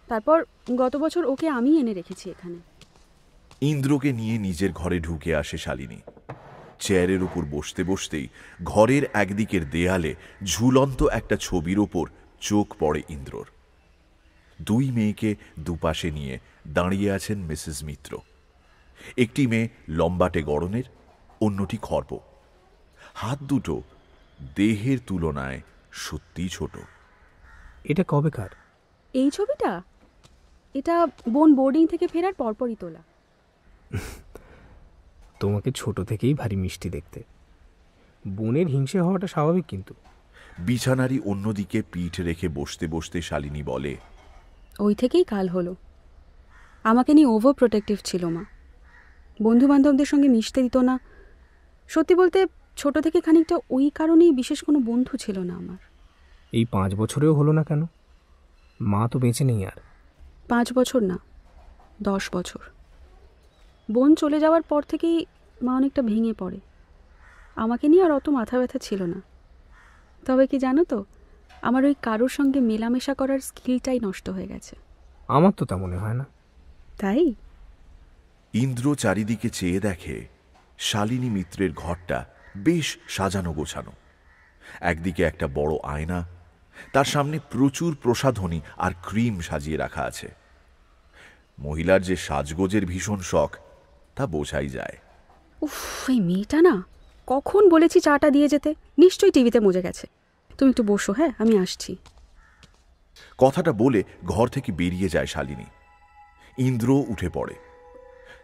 তারপর গত বছর ওকে আমি এনে রেখেছি এখানে। ইন্দ্রকে নিয়ে নিজের ঘরে ঢুকে আসে শালিনী। চেয়ারের উপর বসতে বসতেই ঘরের একদিকের দেয়ালে ঝুলন্ত একটা ছবির ওপর চোখ পড়ে ইন্দ্রর। 2 মেয়েকে দুপাশে নিয়ে দাঁড়িয়ে আছেন মিসেস মিত্র। একটি মেয়ে লম্বাটে গড়নের, অন্যটি খর্ব। হাত দুটো দেহের তুলনায় সত্যি ছোট। এটা কবেকার? এই ছবিটা, এটা বোন বোর্ডিং থেকে ফেরার পরপরই তোলা। তোমাকে ছোট থেকেই ভারী মিষ্টি দেখতে। বোনের হিংসে হওয়াটা স্বাভাবিক। কিন্তু বিছানারই অন্যদিকে পিঠ রেখে বসতে বসতে শালিনী বলে, ওই থেকেই কাল হলো। আমাকে নিয়ে ওভার প্রোটেক্টিভ ছিল মা, বন্ধু বান্ধবদের সঙ্গে মিশতে দিত না। সত্যি বলতে ছোট থেকে খানিকটা ওই কারণেই বিশেষ কোনো বন্ধু ছিল না আমার। এই 5 বছরেও হলো না কেন? মা তো বেঁচে নেই আর। 5 বছর না, 10 বছর। বোন চলে যাওয়ার পর থেকেই মা অনেকটা ভেঙে পড়ে। আমাকে নিয়ে আর অত মাথা ব্যথা ছিল না। তবে কি জানো তো, আমার ওই কারোর সঙ্গে মেলামেশা করার স্কিলটাই নষ্ট হয়ে গেছে। আমার তো তা মনে হয় না। তাই? ইন্দ্র চারিদিকে চেয়ে দেখে শালিনী মিত্রের ঘরটা বেশ সাজানো গোছানো। একদিকে একটা বড় আয়না, তার সামনে প্রচুর প্রসাধনী আর ক্রিম সাজিয়ে রাখা আছে। মহিলার যে সাজগোজের ভীষণ শখ তা বোঝাই যায়। উফ, এই মেয়েটা না, কখন বলেছি চাটা দিয়ে যেতে, নিশ্চয়ই টিভিতে মজে গেছে। তুমি একটু বসো, হ্যাঁ আমি আসছি। কথাটা বলে ঘর থেকে বেরিয়ে যায় শালিনী। ইন্দ্র উঠে পড়ে,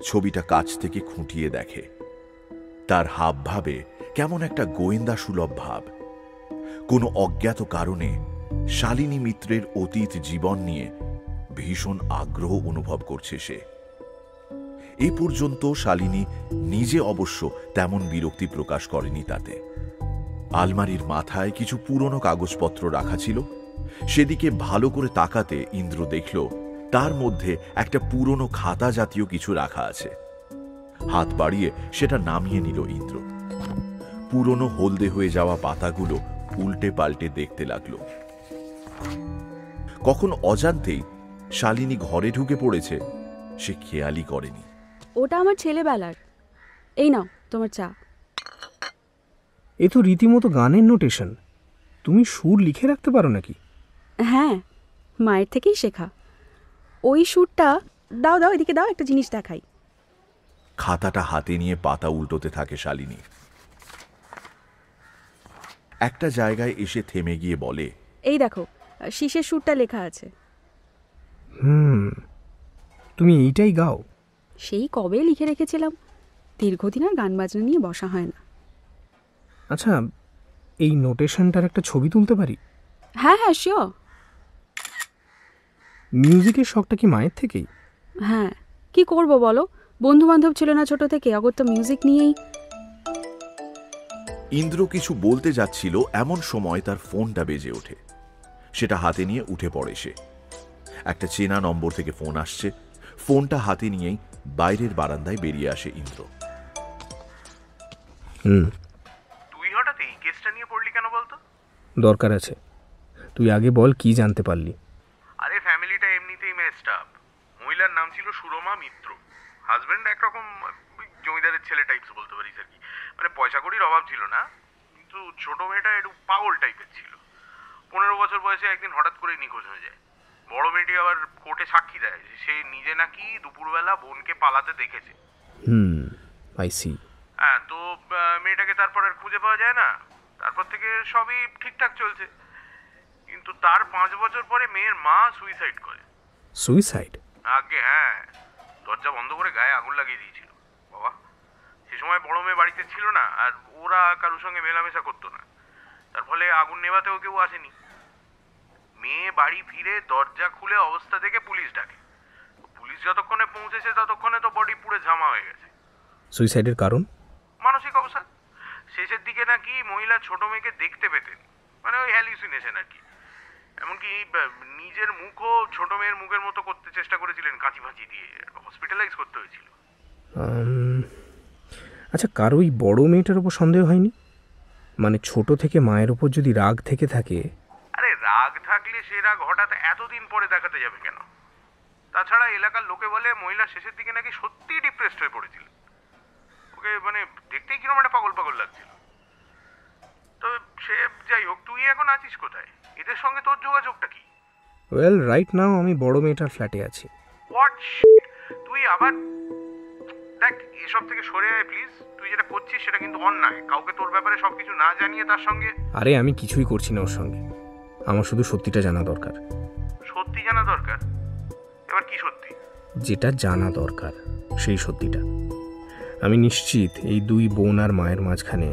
ছবিটা কাছ থেকে খুঁটিয়ে দেখে। তার হাব ভাবে কেমন একটা গোয়েন্দা সুলভ ভাব। কোনো অজ্ঞাত কারণে শালিনী মিত্রের অতীত জীবন নিয়ে ভীষণ আগ্রহ অনুভব করছে সে। এ পর্যন্ত শালিনী নিজে অবশ্য তেমন বিরক্তি প্রকাশ করেনি তাতে। আলমারির মাথায় কিছু পুরনো কাগজপত্র রাখা ছিল, সেদিকে ভালো করে তাকাতে ইন্দ্র দেখল তার মধ্যে একটা পুরনো খাতা জাতীয় কিছু রাখা আছে। হাত বাড়িয়ে সেটা নামিয়ে নিল ইন্দ্র। পুরনো হলদে হয়ে যাওয়া পাতাগুলো উল্টে পাল্টে দেখতে লাগল। কখন অজান্তেই শালিনী ঘরে ঢুকে পড়েছে সে খেয়ালই করেনি। ওটা আমার ছেলেবেলার। এই নাও তোমার চা। এ তো রীতিমতো গানের নোটেশন। তুমি সুর লিখে রাখতে পারো নাকি? হ্যাঁ, মায়ের থেকেই শেখা। ওই সুরটা দাও দাও, এদিকে দাও, একটা জিনিস দেখাই। খাতাটা হাতে নিয়ে পাতা উল্টোতে থাকে শালিনী। একটা জায়গায় এসে থেমে গিয়ে বলে, এই দেখো, শীষের সুরটা লেখা আছে। তুমি এইটাই গাও? সেই কবে লিখে রেখেছিলাম, দীর্ঘদিন আর গান বাজনা নিয়ে বসা হয় না। আচ্ছা, এই নোটেশনটার একটা ছবি তুলতে পারি? হ্যাঁ হ্যাঁ, শিওর। মিউজিকের শখটা কি মায়ের থেকেই? হ্যাঁ, কি করব বলো, বন্ধু বান্ধব ছিল না ছোট থেকে, অগত্যা মিউজিক নিয়েই। ইন্দ্র কিছু বলতে যাচ্ছিল এমন সময় তার ফোনটা বেজে ওঠে। সেটা হাতে নিয়ে উঠে পড়ে সে। একটা চেনা নম্বর থেকে ফোন আসছে। ফোনটা হাতে নিয়েই বাইরের বারান্দায় বেরিয়ে আসে ইন্দ্র। তুই হঠাৎ এই কেসটা নিয়ে পড়লি কেন বলতো? দরকার আছে। তুই আগে বল, কি জানতে পারলি? আরে ফ্যামিলিটা এমনিতেই মেসড আপ। মহিলার নাম ছিল সুরমা মিত্র। হাজবেন্ড একরকম জমিদারের ছেলে টাইপস বলতে পারিস আর কি। মানে পয়সা কড়ির অভাব ছিল না, কিন্তু ছোট মেয়েটা একটু পাগল টাইপের ছিল। 15 বছর বয়সে একদিন হঠাৎ করে নিখোঁজ হয়ে যায়। বড় মেয়েটি আবার কোর্টে সাক্ষী দেয় যে সে নিজে নাকি দুপুরবেলা বোনকে পালাতে দেখেছে। I see. হ্যাঁ, তো মেয়েটাকে তারপর আর খুঁজে পাওয়া যায় না। তারপর থেকে সবই ঠিকঠাক চলছে, কিন্তু তার 5 বছর পরে মেয়ের মা সুইসাইড করে। সুইসাইড? আগে হ্যাঁ, দরজা বন্ধ করে গায়ে আগুন লাগিয়ে দিয়েছিল। বাবা, সে সময় বড় মেয়ে বাড়িতে ছিল না, আর ওরা কারোর সঙ্গে মেলামেশা করতো না। তার ফলে আগুন নেভাতেও কেউ আসেনি। মেয়ে বাড়ি ফিরে দরজা খুলে অবস্থা থেকে পুলিশ ডাকে। পুলিশ যতক্ষণে পৌঁছেছে ততক্ষণে তো বডি পুরো ঝামা হয়ে গেছে। সুইসাইডের কারণ? মানসিক অবসাদ। শেষের দিকে নাকি মহিলা ছোট মেয়েকে দেখতে পেতেন, মানে ওই হ্যালুসিনেশন আর কি। এমনকি নিজের মুখও ছোট মেয়ের মুখের মতো করতে চেষ্টা করেছিলেন কাঁচি ফাঁচি দিয়ে, হসপিটালাইজ করতে হয়েছিল। আচ্ছা, কার ওই বড় মেয়েটার ওপর সন্দেহ হয়নি? মানে ছোট থেকে মায়ের ওপর যদি রাগ থেকে থাকে। আরে রাগ থাকলে সে রাগ হঠাৎ এতদিন পরে দেখাতে যাবে কেন? তাছাড়া এলাকার লোকে বলে মহিলা শেষের দিকে নাকি সত্যিই ডিপ্রেসড হয়ে পড়েছিল। ওকে মানে দেখতেই কিরকম একটা পাগল পাগল লাগছিল। তো সে যাই হোক, তুই এখন আছিস কোথায়? এদের সঙ্গে তোর যোগাযোগটা কি? ওয়েল, রাইট নাও আমি বড় মেয়েটার ফ্ল্যাটে আছি। হোয়াট? তুই আবার দেখ, এসব থেকে সরে আয় প্লিজ। তুই যেটা করছিস সেটা কিন্তু অন্যায়। কাউকে তোর ব্যাপারে সবকিছু না জানিয়ে তার সঙ্গে। আরে আমি কিছুই করছি না ওর সঙ্গে, আমার শুধু সত্যিটা জানা দরকার। সত্যি জানা দরকার? এবার কি সত্যি? যেটা জানা দরকার সেই সত্যিটা। আমি নিশ্চিত এই দুই বোন আর মায়ের মাঝখানে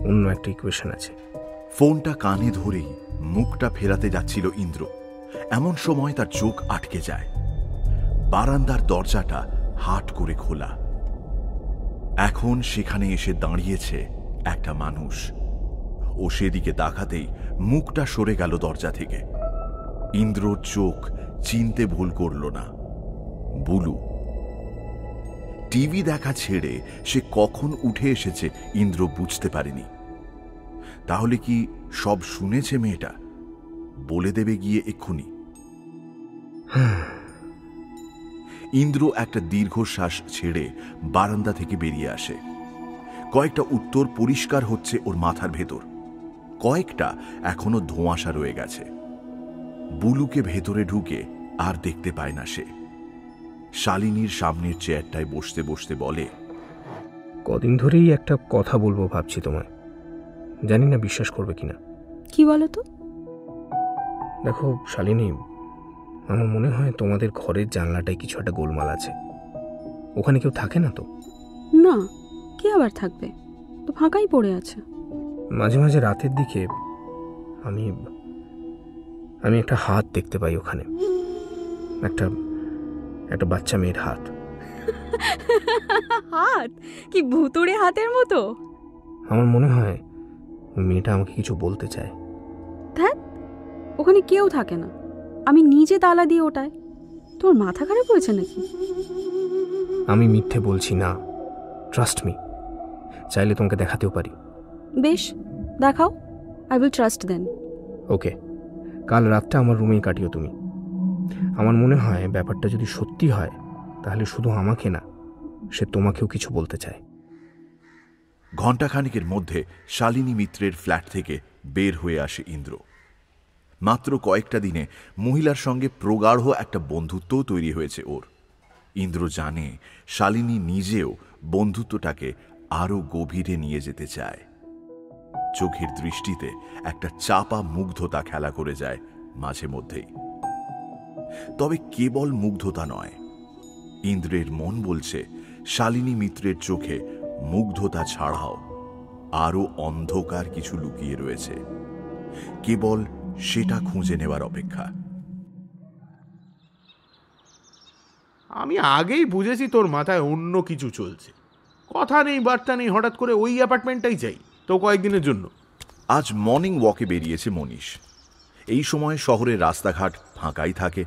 অন্য একটা ইকুয়েশন আছে। ফোনটা কানে ধরেই মুখটা ফেরাতে যাচ্ছিল ইন্দ্র, এমন সময় তার চোখ আটকে যায়। বারান্দার দরজাটা হাট করে খোলা। এখন সেখানে এসে দাঁড়িয়েছে একটা মানুষ। ও সেদিকে তাকাতেই মুখটা সরে গেল দরজা থেকে। ইন্দ্রর চোখ চিনতে ভুল করল না, বুলু। টিভি দেখা ছেড়ে সে কখন উঠে এসেছে ইন্দ্র বুঝতে পারেনি। তাহলে কি সব শুনেছে মেয়েটা? বলে দেবে গিয়ে এক্ষুনি। ইন্দ্র একটা দীর্ঘশ্বাস ছেড়ে বারান্দা থেকে বেরিয়ে আসে। কয়েকটা উত্তর পরিষ্কার হচ্ছে ওর মাথার ভেতর, কয়েকটা এখনো ধোঁয়াশা রয়ে গেছে। বুলুকে ভেতরে ঢুকে আর দেখতে পায় না সে। শালিনীর সামনের চেয়ারটায় বসতে বসতে বলে, কদিন ধরেই একটা কথা বলবো ভাবছি তোমায়, জানি না বিশ্বাস করবে কিনা। কি বলো তো? দেখো শালিনী, আমার মনে হয় তোমাদের ঘরের জানলাটায় কিছু একটা গোলমাল আছে। ওখানে কেউ থাকে না তো? না, কে আবার থাকবে, তো ফাঁকাই পড়ে আছে। মাঝে মাঝে রাতের দিকে আমি আমি একটা হাত দেখতে পাই ওখানে, একটা একটা বাচ্চা মেয়ের হাত। হাত? কি ভুতুড়ে হাতের মতো? আমার মনে হয় মেয়েটা আমাকে কিছু বলতে চায়। ধ্যাৎ, ওখানে কেউ থাকে না, আমি নিজে তালা দিয়ে ওটায়। তোর মাথা খারাপ হয়েছে নাকি? আমি মিথ্যে বলছি না, ট্রাস্ট মি। চাইলে তোমাকে দেখাতেও পারি। বেশ, দেখাও, আই উইল ট্রাস্ট দেন। ওকে, কাল রাতটা আমার রুমেই কাটিও তুমি। আমার মনে হয় ব্যাপারটা যদি সত্যি হয় তাহলে শুধু আমাকে না, সে তোমাকেও কিছু বলতে চায়। ঘণ্টাখানিকের মধ্যে শালিনী মিত্রের ফ্ল্যাট থেকে বের হয়ে আসে ইন্দ্র। মাত্র কয়েকটা দিনে মহিলার সঙ্গে প্রগাঢ় একটা বন্ধুত্বও তৈরি হয়েছে ওর। ইন্দ্র জানে শালিনী নিজেও বন্ধুত্বটাকে আরো গভীরে নিয়ে যেতে চায়। চোখের দৃষ্টিতে একটা চাপা মুগ্ধতা খেলা করে যায় মাঝে মধ্যেই। তবে কেবল মুগ্ধতা নয়, ইন্দ্রের মন বলছে শালিনী মিত্রের চোখে মুগ্ধতা ছাড়াও আরো অন্ধকার কিছু লুকিয়ে রয়েছে, কেবল সেটা খুঁজে নেওয়ার অপেক্ষা। আমি আগেই বুঝেছি তোর মাথায় অন্য কিছু চলছে। কথা নেই বার্তা নেই, হঠাৎ করে ওই অ্যাপার্টমেন্টটাই চাই তো কয়েকদিনের জন্য। আজ মর্নিং ওয়াকে বেরিয়েছে মনীষ। এই সময় শহরের রাস্তাঘাট ফাঁকাই থাকে,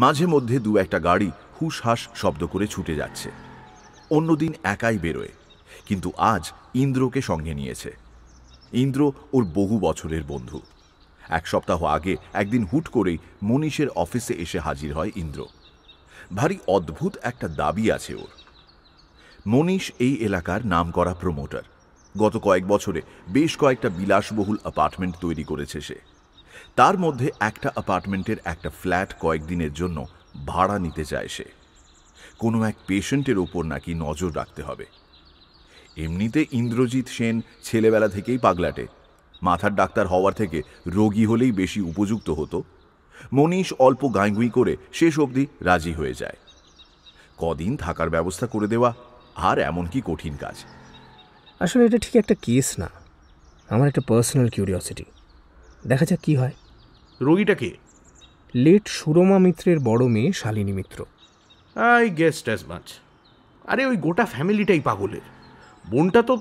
মাঝে মধ্যে দু একটা গাড়ি হুসহাস শব্দ করে ছুটে যাচ্ছে। অন্যদিন একাই বেরোয়, কিন্তু আজ ইন্দ্রকে সঙ্গে নিয়েছে। ইন্দ্র ওর বহু বছরের বন্ধু। এক সপ্তাহ আগে একদিন হুট করেই মনীষের অফিসে এসে হাজির হয় ইন্দ্র। ভারী অদ্ভুত একটা দাবি আছে ওর। মনীষ এই এলাকার নামকরা প্রমোটার। গত কয়েক বছরে বেশ কয়েকটা বিলাসবহুল অ্যাপার্টমেন্ট তৈরি করেছে সে। তার মধ্যে একটা অ্যাপার্টমেন্টের একটা ফ্ল্যাট কয়েকদিনের জন্য ভাড়া নিতে চায় সে। কোনো এক পেশেন্টের ওপর নাকি নজর রাখতে হবে। এমনিতে ইন্দ্রজিৎ সেন ছেলেবেলা থেকেই পাগলাটে। মাথার ডাক্তার হওয়ার থেকে রোগী হলেই বেশি উপযুক্ত হতো। মনীষ অল্প গাঁইগুই করে শেষ অবধি রাজি হয়ে যায়। কদিন থাকার ব্যবস্থা করে দেওয়া আর এমন কি কঠিন কাজ? আসলে এটা ঠিক একটা কেস না, আমার একটা পার্সোনাল কিউরিওসিটি। দেখা যাক কি হয়। রোগীটা কে? লেট সুরমা মিত্রের বড় মেয়ে Shalini Mitra. I guessed as much. আরে ওই গোটা ফ্যামিলিটাই পাগলের। বোনটা তো,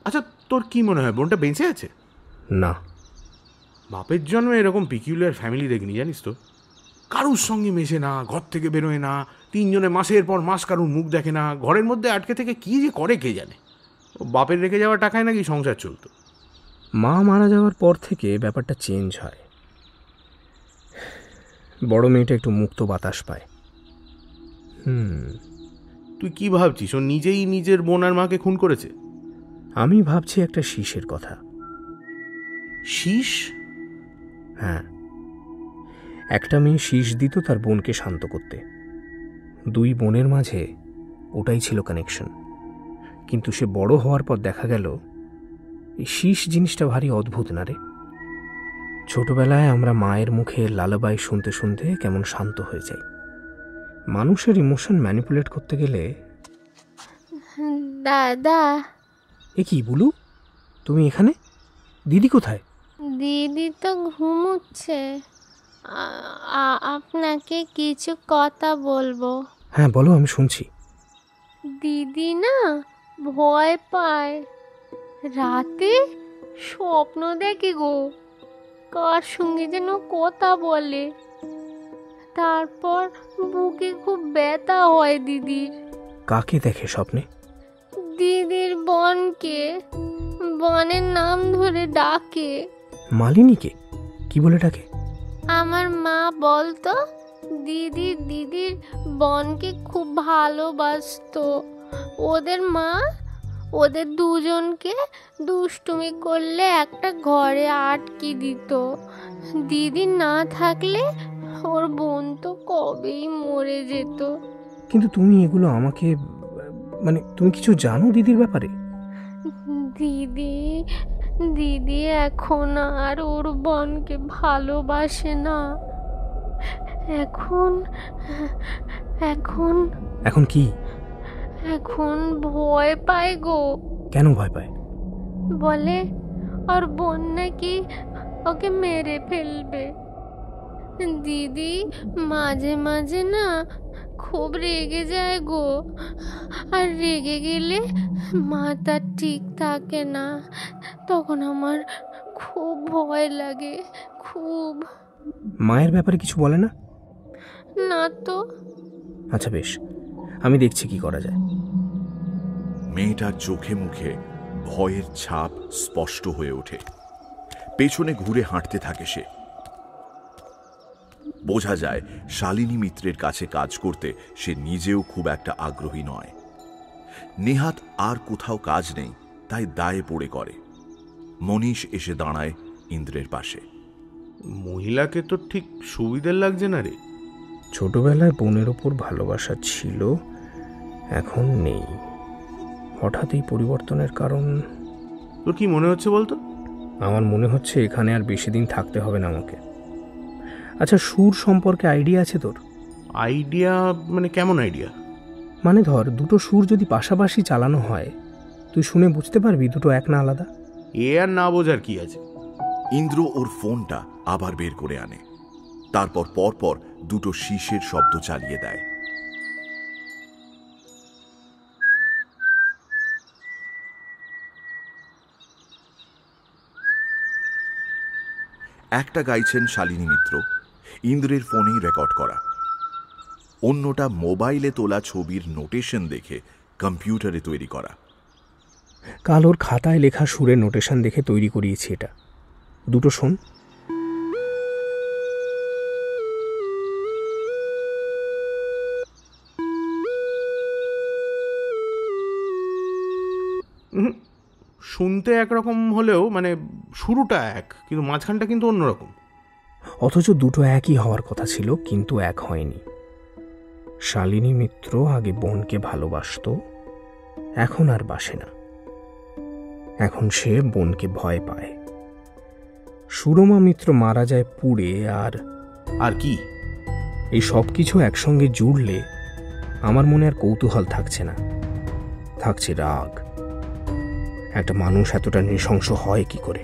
আচ্ছা তোর কি মনে হয় বোনটা বেঁচে আছে? না, বাপের জন্মে এরকম পিকিউলার ফ্যামিলি দেখিনি, জানিস তো। কারুর সঙ্গে মেশে না, ঘর থেকে বেরোয় না, তিনজনে মাসের পর মাস কারুর মুখ দেখে না, ঘরের মধ্যে আটকে থেকে কি যে করে কে জানে। ও বাপের রেখে যাওয়া টাকায় নাকি সংসার চলতো। মা মারা যাওয়ার পর থেকে ব্যাপারটা চেঞ্জ হয়। বড় মেয়েটা একটু মুক্ত বাতাস পায়। তুই কি ভাবছিস ও নিজেই নিজের বোন আর মাকে খুন করেছে? আমি ভাবছি একটা শীষের কথা। শীষ? হ্যাঁ, একটা মেয়ে শীষ দিত তার বোনকে শান্ত করতে। দুই বোনের মাঝে ওটাই ছিল কানেকশন। কিন্তু সে বড় হওয়ার পর দেখা গেল এই শীষ জিনিসটা ভারী অদ্ভুত না রে। ছোটবেলায় আমরা মায়ের মুখে লালাবাই শুনতে শুনতে কেমন শান্ত হয়ে যাই। মানুষের ইমোশন ম্যানিপুলেট করতে গেলে। দাদা। এ কি বুলু, তুমি এখানে? দিদি কোথায়? দিদি তো ঘুমোচ্ছে। আপনাকে কিছু কথা বলবো। হ্যাঁ বলো, আমি শুনছি। দিদি না ভয় পায়, রাতে স্বপ্ন দেখে গো, কার সঙ্গে যেন কথা বলে, তারপর বুকে খুব ব্যথা হয় দিদির। কাকে দেখে স্বপ্নে? দিদির বোনকে, বোনের নাম ধরে ডাকে। মালিনীকে? কি বলে ডাকে? আমার মা বলতো দিদির বোনকে খুব ভালোবাসতো। ওদের মা ওদের দুজনকে দুষ্টুমি করলে একটা ঘরে আটকে দিত। দিদি না থাকলে ওর বোন তো কবেই মরে যেত। কিন্তু তুমি এগুলো আমাকে, মানে তুমি কিছু জানো দিদির ব্যাপারে? দিদি এখন আর ওর বোনকে ভালোবাসে না। এখন কি? এখন ভয় পায় গো। কেন ভয় পায়? বলে ওর বোন নাকি ওকে মেরে ফেলবে। দিদি মাঝে মাঝে না খুব রেগে যায় গো, আর রেগে গেলে মাথা ঠিক থাকে না। তখন আমার খুব ভয় লাগে, খুব। মায়ের ব্যাপারে কিছু বলে না? না তো। আচ্ছা বেশ, আমি দেখছি কি করা যায়। মেয়েটার চোখে মুখে ভয়ের ছাপ স্পষ্ট হয়ে ওঠে। পেছনে ঘুরে হাঁটতে থাকে সে। বোঝা যায় শালিনী মিত্রের কাছে কাজ করতে সে নিজেও খুব একটা আগ্রহী নয়। নেহাত আর কোথাও কাজ নেই, তাই দায়ে পড়ে করে। মনীষ এসে দাঁড়ায় ইন্দ্রের পাশে। মহিলাকে তো ঠিক সুবিধার লাগছে না রে। ছোটবেলায় বোনের ওপর ভালোবাসা ছিল, এখন নেই। হঠাৎ এই পরিবর্তনের কারণ? তোর কি মনে হচ্ছে বলতো? আমার মনে হচ্ছে এখানে আর বেশি দিন থাকতে হবে না আমাকে। আচ্ছা, সুর সম্পর্কে আইডিয়া আছে তোর? আইডিয়া মানে কেমন আইডিয়া? মানে ধর, দুটো সুর যদি পাশাপাশি চালানো হয়, তুই শুনে বুঝতে পারবি দুটো এক না আলাদা? এ আর না বোঝার কি আছে। ইন্দ্র ওর ফোনটা আবার বের করে আনে, তারপর পরপর দুটো শীষের শব্দ চালিয়ে দেয়। একটা গাইছেন শালিনী মিত্র, ইন্দ্রের ফোনেই রেকর্ড করা। অন্যটা মোবাইলে তোলা ছবির নোটেশন দেখে কম্পিউটারে তৈরি করা। কাল ওর খাতায় লেখা সুরের নোটেশন দেখে তৈরি করিয়েছি এটা। দুটো শোন। শুনতে একরকম হলেও মানে শুরুটা এক, কিন্তু মাঝখানটা কিন্তু অন্যরকম। অথচ দুটো একই হওয়ার কথা ছিল, কিন্তু এক হয়নি। শালিনী মিত্র আগে বোনকে ভালোবাসত, এখন আর বাসে না। এখন সে বোনকে ভয় পায়। সুরমা মিত্র মারা যায় পুড়ে, আর কি এই সব কিছু একসঙ্গে জুড়লে আমার মনে আর কৌতূহল থাকছে না, থাকছে রাগ। একটা মানুষ এতটা নৃশংস হয় কি করে?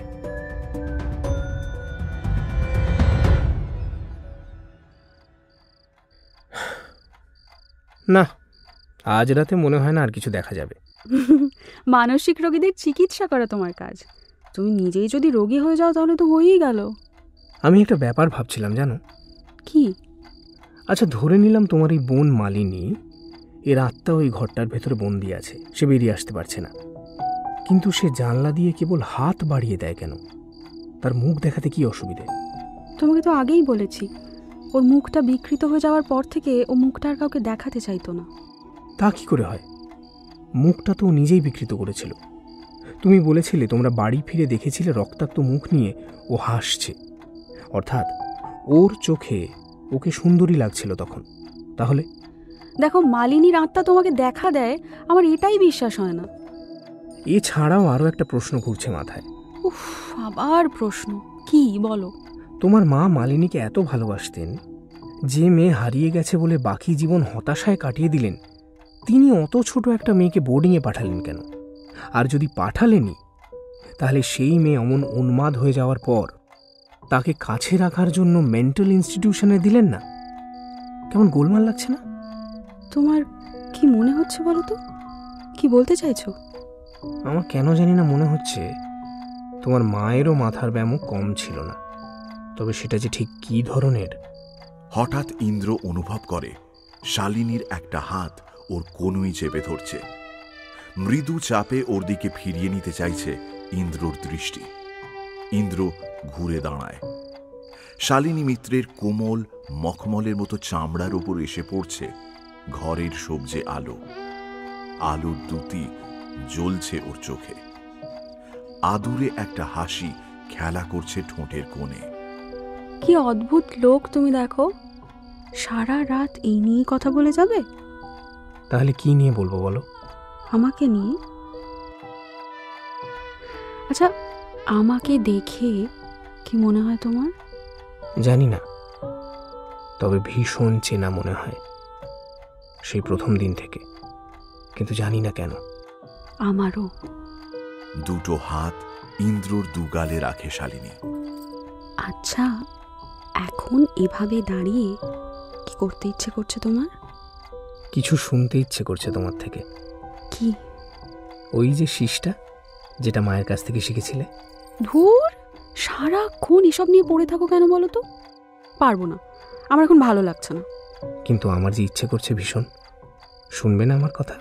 না, আজ রাতে মনে হয় না আর কিছু দেখা যাবে। মানসিক রোগীদের চিকিৎসা করা তোমার কাজ। তুমি নিজেই যদি রোগী হয়ে যাও তাহলে তো হয়েই গেল। আমি একটা ব্যাপার ভাবছিলাম, জানো কি? আচ্ছা, ধরে নিলাম তোমার এই বোন মালিনী, এর আত্মা ওই ঘরটার ভেতরে বন্দি আছে, সে বেরিয়ে আসতে পারছে না। কিন্তু সে জানলা দিয়ে কেবল হাত বাড়িয়ে দেয় কেন? তার মুখ দেখাতে কি অসুবিধে? তোমাকে তো আগেই বলেছি, ওর মুখটা বিকৃত হয়ে যাওয়ার পর থেকে ও মুখটা আর কাউকে দেখাতে চাইতো না। তা কি করে হয়? মুখটা তো ও নিজেই বিকৃত করেছিল। তুমি বলেছিলে তোমরা বাড়ি ফিরে দেখেছিলে রক্তাক্ত মুখ নিয়ে ও হাসছে, অর্থাৎ ওর চোখে ওকে সুন্দরী লাগছিল তখন। তাহলে দেখো, মালিনীর আত্মা তোমাকে দেখা দেয়, আমার এটাই বিশ্বাস হয় না। এছাড়াও আরও একটা প্রশ্ন ঘুরছে মাথায়। উফ, আবার প্রশ্ন? কি বলো? তোমার মা মালিনীকে এত ভালোবাসতেন, যে মেয়ে হারিয়ে গেছে বলে বাকি জীবন হতাশায় কাটিয়ে দিলেন, তিনি অত ছোট একটা মেয়েকে বোর্ডিংয়ে পাঠালেন কেন? আর যদি পাঠালেনই, তাহলে সেই মেয়ে অমন উন্মাদ হয়ে যাওয়ার পর তাকে কাছে রাখার জন্য মেন্টাল ইনস্টিটিউশনে দিলেন না? কেমন গোলমাল লাগছে না? তোমার কি মনে হচ্ছে বলো তো? কি বলতে চাইছো? আমার কেন জানি না মনে হচ্ছে তোমার মায়েরও মাথার ব্যায়ামও কম ছিল না। তবে সেটা যে ঠিক কী ধরনের। হঠাৎ ইন্দ্র অনুভব করে শালিনীর একটা হাত ওর কনুই চেপে ধরছে। মৃদু চাপে ওর দিকে ফিরিয়ে নিতে চাইছে ইন্দ্রর দৃষ্টি। ইন্দ্র ঘুরে দাঁড়ায়। শালিনী মিত্রের কোমল মখমলের মতো চামড়ার উপর এসে পড়ছে ঘরের সবজে আলো। আলোর দুটি জ্বলছে ওর চোখে। আদুরে একটা হাসি খেলা করছে ঠোঁটের কোণে। কি অদ্ভুত লোক তুমি, দেখো সারা রাত এই নিয়ে কথা বলে যাবে। তাহলে কি নিয়ে বলবো বলো? আমাকে নিয়ে? আচ্ছা, আমাকে দেখে কি মনে হয় তোমার? জানি না, তবে ভীষণ চেনা মনে হয় সেই প্রথম দিন থেকে, কিন্তু জানি না কেন। আমারও। দুটো হাত ইন্দ্রর দুগালে রাখে শালিনী। আচ্ছা, এখন এভাবে দাঁড়িয়ে কি করতে ইচ্ছে করছে তোমার? কিছু শুনতে ইচ্ছে করছে তোমার থেকে। কি? ওই যে শীষটা, যেটা মায়ের কাছ থেকে শিখেছিলে। ধুর, সারাক্ষণ এসব নিয়ে পড়ে থাকো কেন বলো তো? পারবো না, আমার এখন ভালো লাগছে না। কিন্তু আমার যে ইচ্ছে করছে ভীষণ। শুনবে না আমার কথা?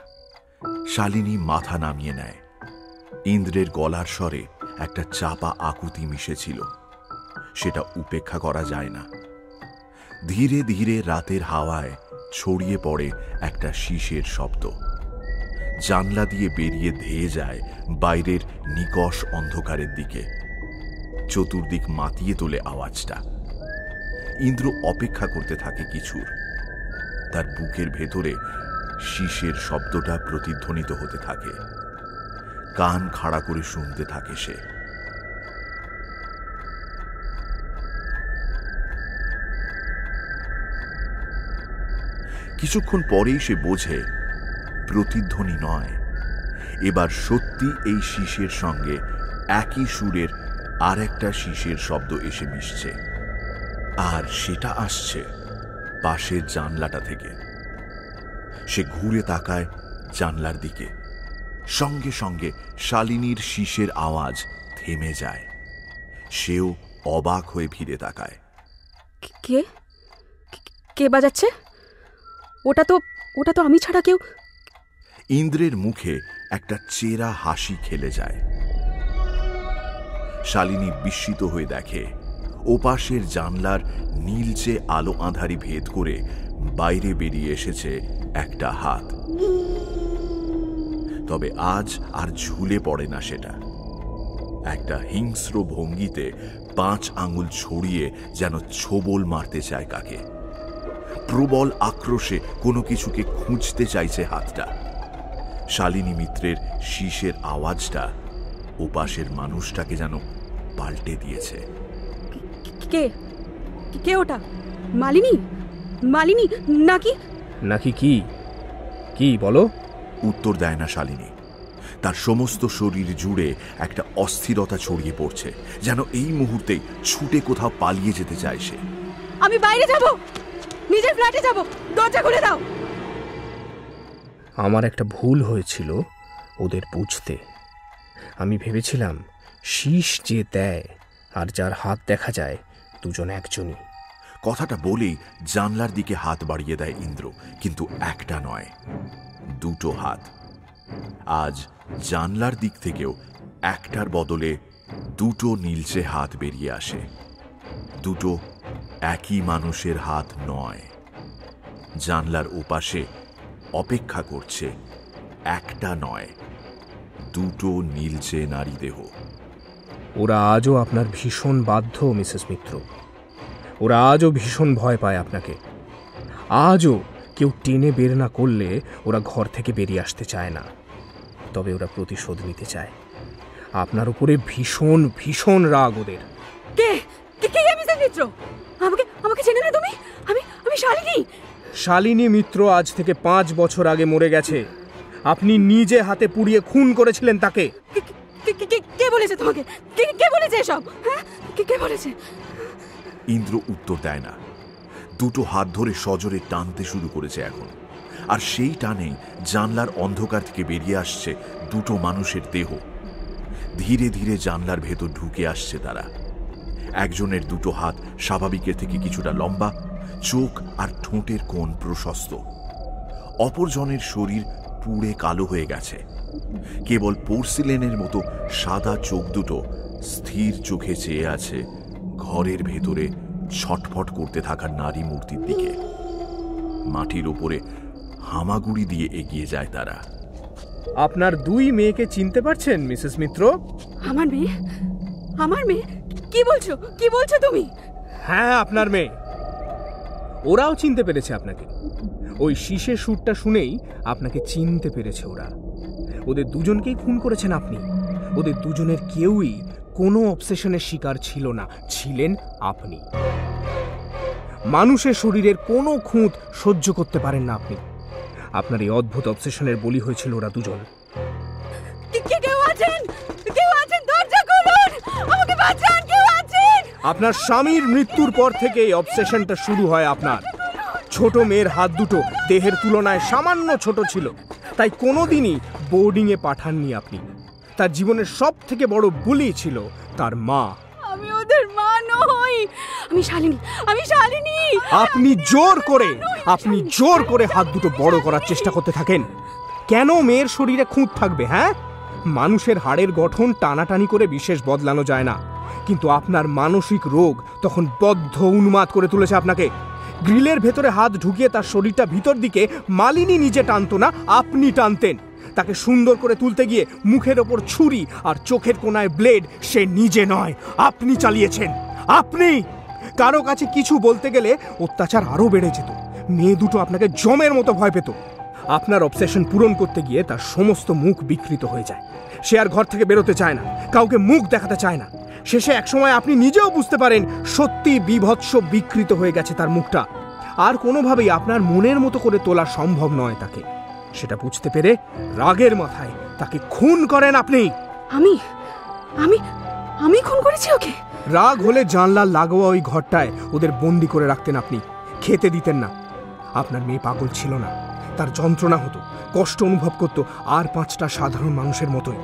শালিনী মাথা নামিয়ে নেয়। ইন্দ্রের গলার স্বরে একটা চাপা আকুতি মিশেছিল, সেটা উপেক্ষা করা যায় না। ধীরে ধীরে রাতের হাওয়ায় ছড়িয়ে পড়ে একটা শীষের শব্দ। জানলা দিয়ে বেরিয়ে ধেয়ে যায় বাইরের নিকষ অন্ধকারের দিকে। চতুর্দিক মাতিয়ে তোলে আওয়াজটা। ইন্দ্র অপেক্ষা করতে থাকে কিছুর। তার বুকের ভেতরে শীষের শব্দটা প্রতিধ্বনিত হতে থাকে। কান খাড়া করে শুনতে থাকে সে। কিছুক্ষণ পরেই সে বোঝে প্রতিধ্বনি নয়, এবার সত্যি এই শীষের সঙ্গে একই সুরের আর একটা শীষের শব্দ এসে মিশছে। আর সেটা আসছে পাশের জানলাটা থেকে। সে ঘুরে তাকায় জানলার দিকে। সঙ্গে সঙ্গে শালিনীর শীষের আওয়াজ থেমে যায়। সেও অবাক হয়ে ফিরে তাকায়। কে কে বাজাচ্ছে? ওটা তো আমি ছাড়া কেউ। ইন্দ্রের মুখে একটা চেরা হাসি খেলে যায়। শালিনী বিস্মিত হয়ে দেখে ওপাশের জানলার নীলচে আলো আঁধারি ভেদ করে বাইরে বেরিয়ে এসেছে একটা হাত। তবে আজ আর ঝুলে পড়ে না সেটা। একটা হিংস্র ভঙ্গিতে 5 আঙুল ছড়িয়ে যেন ছোবল মারতে চায় কাকে। প্রবল আক্রোশে কোনো কিছুকে খুঁজতে চাইছে হাতটা। শালিনী মিত্রের শীষের আওয়াজটা ওপাশের মানুষটাকে যেন পাল্টে দিয়েছে। কে কে ওটা? মালিনী? মালিনী নাকি? নাকি কি? কি বলো? উত্তর দেয় না শালিনী। তার সমস্ত শরীর জুড়ে একটা অস্থিরতা ছড়িয়ে পড়ছে, যেন এই মুহূর্তেই ছুটে কোথাও পালিয়ে যেতে চায় সে। আমি বাইরে যাব, নিজের ফ্ল্যাটে যাব, দরজা খুলে দাও। আমার একটা ভুল হয়েছিল ওদের বুঝতে। আমি ভেবেছিলাম শীষ যে দেয় আর যার হাত দেখা যায় দুজন একজনই। কথাটা বলেই জানলার দিকে হাত বাড়িয়ে দেয় ইন্দ্র, কিন্তু একটা নয়, দুটো হাত। আজ জানলার দিক থেকেও একটার বদলে দুটো নীলচে হাত বেরিয়ে আসে। দুটো একই মানুষের হাত নয়। জানলার ওপাশে অপেক্ষা করছে একটা নয়, দুটো নীলচে নারী দেহ। ওরা আজও আপনার ভীষণ বাধ্য মিসেস মিত্র। ওরা আজও ভীষণ ভয় পায় আপনাকে। আজও কেউ টেনে বের না করলে ওরা ঘর থেকে বেরিয়ে আসতে চায় না। তবে ওরা প্রতিশোধ নিতে চায়। আপনার উপরে ভীষণ ভীষণ রাগ ওদের। কে কে কে মিসেস মিত্র? আমাকে আমাকে চেনে না তুমি? আমি আমি শালিনী। শালিনী মিত্র আজ থেকে 5 বছর আগে মরে গেছে। আপনি নিজে হাতে পুড়িয়ে খুন করেছিলেন তাকে। কে বলেছে তোমাকে? কে বলেছে এসব? হ্যাঁ, কে বলেছে? ইন্দ্র উত্তর দেয় না। দুটো হাত ধরে সজোরে টানতে শুরু করেছে এখন। আর সেই টানেই জানলার অন্ধকার থেকে বেরিয়ে আসছে দুটো মানুষের দেহ। ধীরে ধীরে জানলার ভেতর ঢুকে আসছে তারা। একজনের দুটো হাত স্বাভাবিকের থেকে কিছুটা লম্বা, চোখ আর ঠোঁটের কোণ প্রশস্ত। অপরজনের শরীর পুড়ে কালো হয়ে গেছে। কেবল পোর্সিলেনের মতো সাদা চোখ দুটো স্থির চোখে চেয়ে আছে ঘরের ভেতরে ছটফট করতে থাকা নারী মূর্তির দিকে। মাটির ওপরে হামাগুড়ি দিয়ে এগিয়ে যায় তারা। আপনার 2 মেয়েকে চিনতে পারছেন মিসেস মিত্র? আমার মেয়ে? আমার মেয়ে? কি বলছো তুমি? হ্যাঁ, আপনার মেয়ে। ওরাও চিনতে পেরেছে আপনাকে। ওই শীষের সুরটা শুনেই আপনাকে চিনতে পেরেছে ওরা। ওদের দুজনকেই খুন করেছেন আপনি। ওদের দুজনের কেউই কোনো অবসেশনের শিকার ছিল না, ছিলেন আপনি। মানুষের শরীরের কোনো খুঁত সহ্য করতে পারেন না আপনি। আপনার এই অদ্ভুত অবসেশনের বলি হয়েছিল ওরা দুজন। কেউ আছেন? দরজা খুলুন, আমাকে বাঁচান, কেউ আছেন? আপনার স্বামীর মৃত্যুর পর থেকে এই অবসেশনটা শুরু হয় আপনার। ছোট মেয়ের হাত দুটো দেহের তুলনায় সামান্য ছোট ছিল, তাই কোনোদিনই বোর্ডিংয়ে পাঠাননি আপনি। তার জীবনের সব থেকে বড় বুলি ছিল তার মা। আমি ওদের মা নই, আমি শালিনী। আপনি জোর করে হাত দুটো বড় করার চেষ্টা করতে থাকেন। কেন মেয়ের শরীরে খুঁত থাকবে? হ্যাঁ, মানুষের হাড়ের গঠন টানাটানি করে বিশেষ বদলানো যায় না, কিন্তু আপনার মানসিক রোগ তখন বদ্ধ উন্মাদ করে তুলেছে আপনাকে। গ্রিলের ভেতরে হাত ঢুকিয়ে তার শরীরটা ভিতর দিকে মালিনী নিজে টানতো না, আপনি টানতেন। তাকে সুন্দর করে তুলতে গিয়ে মুখের ওপর ছুরি আর চোখের কোনায় ব্লেড সে নিজে নয়, আপনি চালিয়েছেন। আপনি কারো কাছে কিছু বলতে গেলে অত্যাচার আরো বেড়ে যেত। মেয়ে দুটো আপনাকে জমের মতো ভয় পেত। আপনার অবসেশন পূরণ করতে গিয়ে তার সমস্ত মুখ বিকৃত হয়ে যায়। সে আর ঘর থেকে বেরোতে চায় না, কাউকে মুখ দেখাতে চায় না। শেষে একসময় আপনি নিজেও বুঝতে পারেন সত্যি বিভৎস বিকৃত হয়ে গেছে তার মুখটা। আর কোনোভাবেই আপনার মনের মতো করে তোলা সম্ভব নয় তাকে। সেটা বুঝতে পেরে রাগের মাথায় তাকে খুন করেন আপনি। আমি খুন করেছি ওকে? রাগ হলে জানলার লাগোয়া ওই ঘরটায় ওদের বন্দি করে রাখতেন আপনি। খেতে দিতেন না। আপনার মেয়ে পাগল ছিল না, তার যন্ত্রণা হতো, কষ্ট অনুভব করত আর 5টা সাধারণ মানুষের মতোই।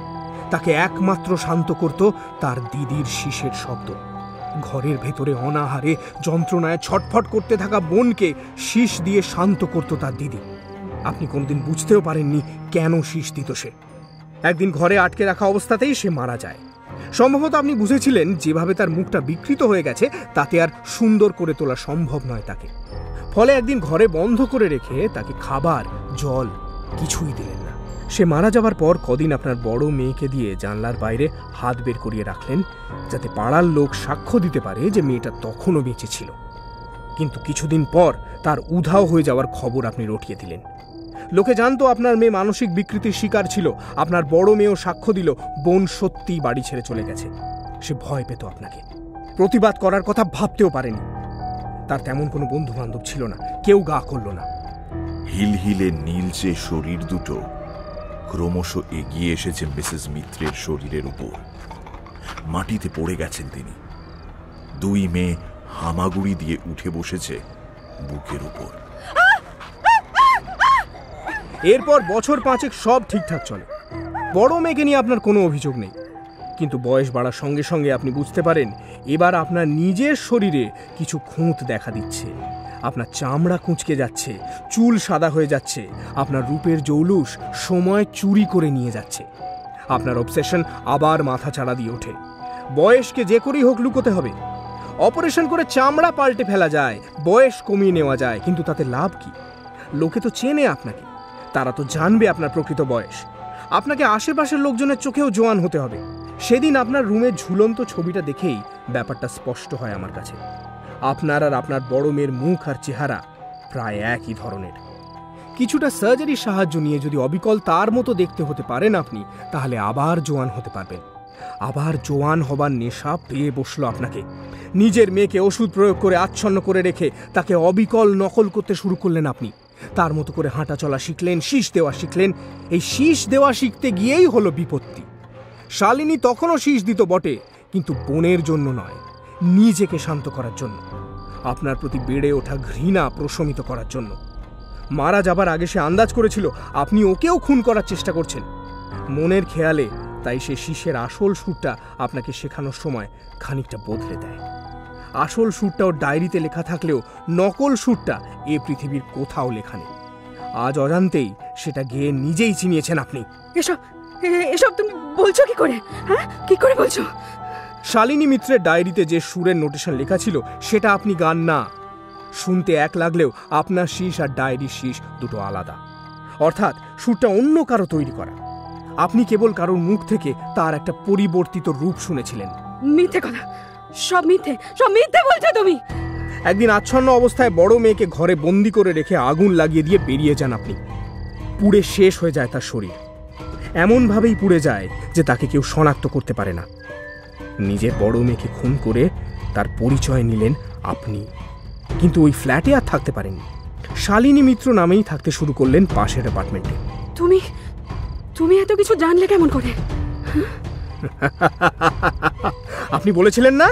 তাকে একমাত্র শান্ত করত তার দিদির শীষের শব্দ। ঘরের ভেতরে অনাহারে যন্ত্রণায় ছটফট করতে থাকা বোনকে শীষ দিয়ে শান্ত করত তার দিদি। আপনি কোনোদিন বুঝতেও পারেননি কেন শীষ দিত সে। একদিন ঘরে আটকে রাখা অবস্থাতেই সে মারা যায়। সম্ভবত আপনি বুঝেছিলেন যেভাবে তার মুখটা বিকৃত হয়ে গেছে তাতে আর সুন্দর করে তোলা সম্ভব নয় তাকে। ফলে একদিন ঘরে বন্ধ করে রেখে তাকে খাবার, জল কিছুই দিলেন না। সে মারা যাবার পর কদিন আপনার বড় মেয়েকে দিয়ে জানলার বাইরে হাত বের করিয়ে রাখলেন, যাতে পাড়ার লোক সাক্ষ্য দিতে পারে যে মেয়েটা তখনও বেঁচে ছিল। কিন্তু কিছুদিন পর তার উধাও হয়ে যাওয়ার খবর আপনি রটিয়ে দিলেন। লোকে জানতো আপনার মেয়ে মানসিক বিকৃতির শিকার ছিল। আপনার বড় মেয়েও সাক্ষ্য দিল বোন সত্যিই বাড়ি ছেড়ে চলে গেছে। সে ভয় পেত আপনাকে, প্রতিবাদ করার কথা ভাবতেও পারেনি। তার তেমন কোনো বন্ধু বান্ধব ছিল না, কেউ গা করল না। হিলহিলে নীলচে শরীর দুটো ক্রমশ এগিয়ে এসেছে মিসেস মিত্রের শরীরের উপর। মাটিতে পড়ে গেছেন তিনি। 2 মেয়ে হামাগুড়ি দিয়ে উঠে বসেছে বুকের উপর। এরপর বছর 5 সব ঠিকঠাক চলে। বড় মেয়েকে নিয়ে আপনার কোনো অভিযোগ নেই। কিন্তু বয়স বাড়ার সঙ্গে সঙ্গে আপনি বুঝতে পারেন এবার আপনার নিজের শরীরে কিছু খুঁত দেখা দিচ্ছে। আপনার চামড়া কুঁচকে যাচ্ছে, চুল সাদা হয়ে যাচ্ছে, আপনার রূপের জৌলুস সময় চুরি করে নিয়ে যাচ্ছে। আপনার অবসেশন আবার মাথা চাড়া দিয়ে ওঠে। বয়সকে যে করেই হোক লুকোতে হবে। অপারেশন করে চামড়া পাল্টে ফেলা যায়, বয়স কমিয়ে নেওয়া যায়, কিন্তু তাতে লাভ কি? লোকে তো চেনে আপনাকে, তারা তো জানবে আপনার প্রকৃত বয়স। আপনাকে আশেপাশের লোকজনের চোখেও জোয়ান হতে হবে। সেদিন আপনার রুমের ঝুলন্ত ছবিটা দেখেই ব্যাপারটা স্পষ্ট হয় আমার কাছে। আপনার আর আপনার বড় মেয়ের মুখ আর চেহারা প্রায় একই ধরনের। কিছুটা সার্জারির সাহায্য নিয়ে যদি অবিকল তার মতো দেখতে হতে পারেন আপনি, তাহলে আবার জোয়ান হতে পারবেন। আবার জোয়ান হবার নেশা পেয়ে বসলো আপনাকে। নিজের মেয়েকে ওষুধ প্রয়োগ করে আচ্ছন্ন করে রেখে তাকে অবিকল নকল করতে শুরু করলেন আপনি। তার মতো করে হাঁটা চলা শিখলেন, শীষ দেওয়া শিখলেন। এই শীষ দেওয়া শিখতে গিয়েই হলো বিপত্তি। শালিনী তখনও শীষ দিত বটে, কিন্তু বোনের জন্য নয়, নিজেকে শান্ত করার জন্য, আপনার প্রতি বেড়ে ওঠা ঘৃণা প্রশমিত করার জন্য। মারা যাবার আগে সে আন্দাজ করেছিল আপনি ওকেও খুন করার চেষ্টা করছেন। মনের খেয়ালে তাই সে শীষের আসল সুরটা আপনাকে শেখানোর সময় খানিকটা বদলে দেয়। আসল সুরটা ওর ডায়েরিতে লেখা থাকলেও নকল সুরটা এ পৃথিবীর কোথাও লেখা নেই। আজ অজান্তেই সেটা গেয়ে নিজেই চিনিয়েছেন আপনি। এসব তুমি বলছো কি করে? হ্যাঁ, কি করে বলছো? শালিনী মিত্রের ডায়েরিতে যে সুরের নোটেশন লেখা ছিল সেটা আপনি গান না। শুনতে এক লাগলেও আপনার শীষ আর ডায়েরির শীষ দুটো আলাদা। অর্থাৎ সুরটা অন্য কারো তৈরি করা। আপনি কেবল কারোর মুখ থেকে তার একটা পরিবর্তিত রূপ শুনেছিলেন। মিথ্যে কথা, সব মিথ্যে বলছো তুমি। একদিন আচ্ছন্ন অবস্থায় বড় মেয়েকে ঘরে বন্দি করে রেখে আগুন লাগিয়ে দিয়ে বেরিয়ে যান আপনি। পুড়ে শেষ হয়ে যায় তার শরীর। এমনভাবেই পুড়ে যায় যে তাকে কেউ শনাক্ত করতে পারে না। নিজের বড় মেয়েকে খুন করে তার পরিচয় নিলেন আপনি, কিন্তু ওই ফ্ল্যাটে আর থাকতে পারেননি। শালিনী মিত্র নামেই থাকতে শুরু করলেন পাশের অ্যাপার্টমেন্টে। তুমি এত কিছু জানলে কেমন করে? আপনি বলেছিলেন না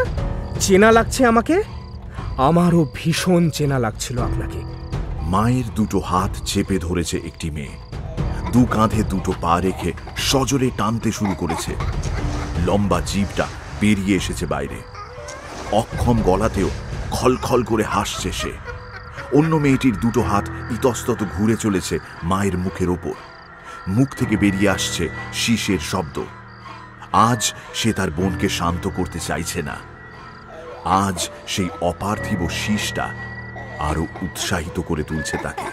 চেনা লাগছে আমাকে? আমারও ভীষণ চেনা লাগছিল আপনাকে। মায়ের দুটো হাত চেপে ধরেছে একটি মেয়ে, দু কাঁধে দুটো পা রেখে সজোরে টানতে শুরু করেছে। লম্বা জিভটা বেরিয়ে এসেছে বাইরে। অক্ষম গলাতেও খলখল করে হাসছে সে। অন্য মেয়েটির দুটো হাত ইতস্তত ঘুরে চলেছে মায়ের মুখের ওপর। মুখ থেকে বেরিয়ে আসছে শীষের শব্দ। আজ সে তার বোনকে শান্ত করতে চাইছে না। আজ সেই অপার্থিব শীষটা আরো উৎসাহিত করে তুলছে তাকে।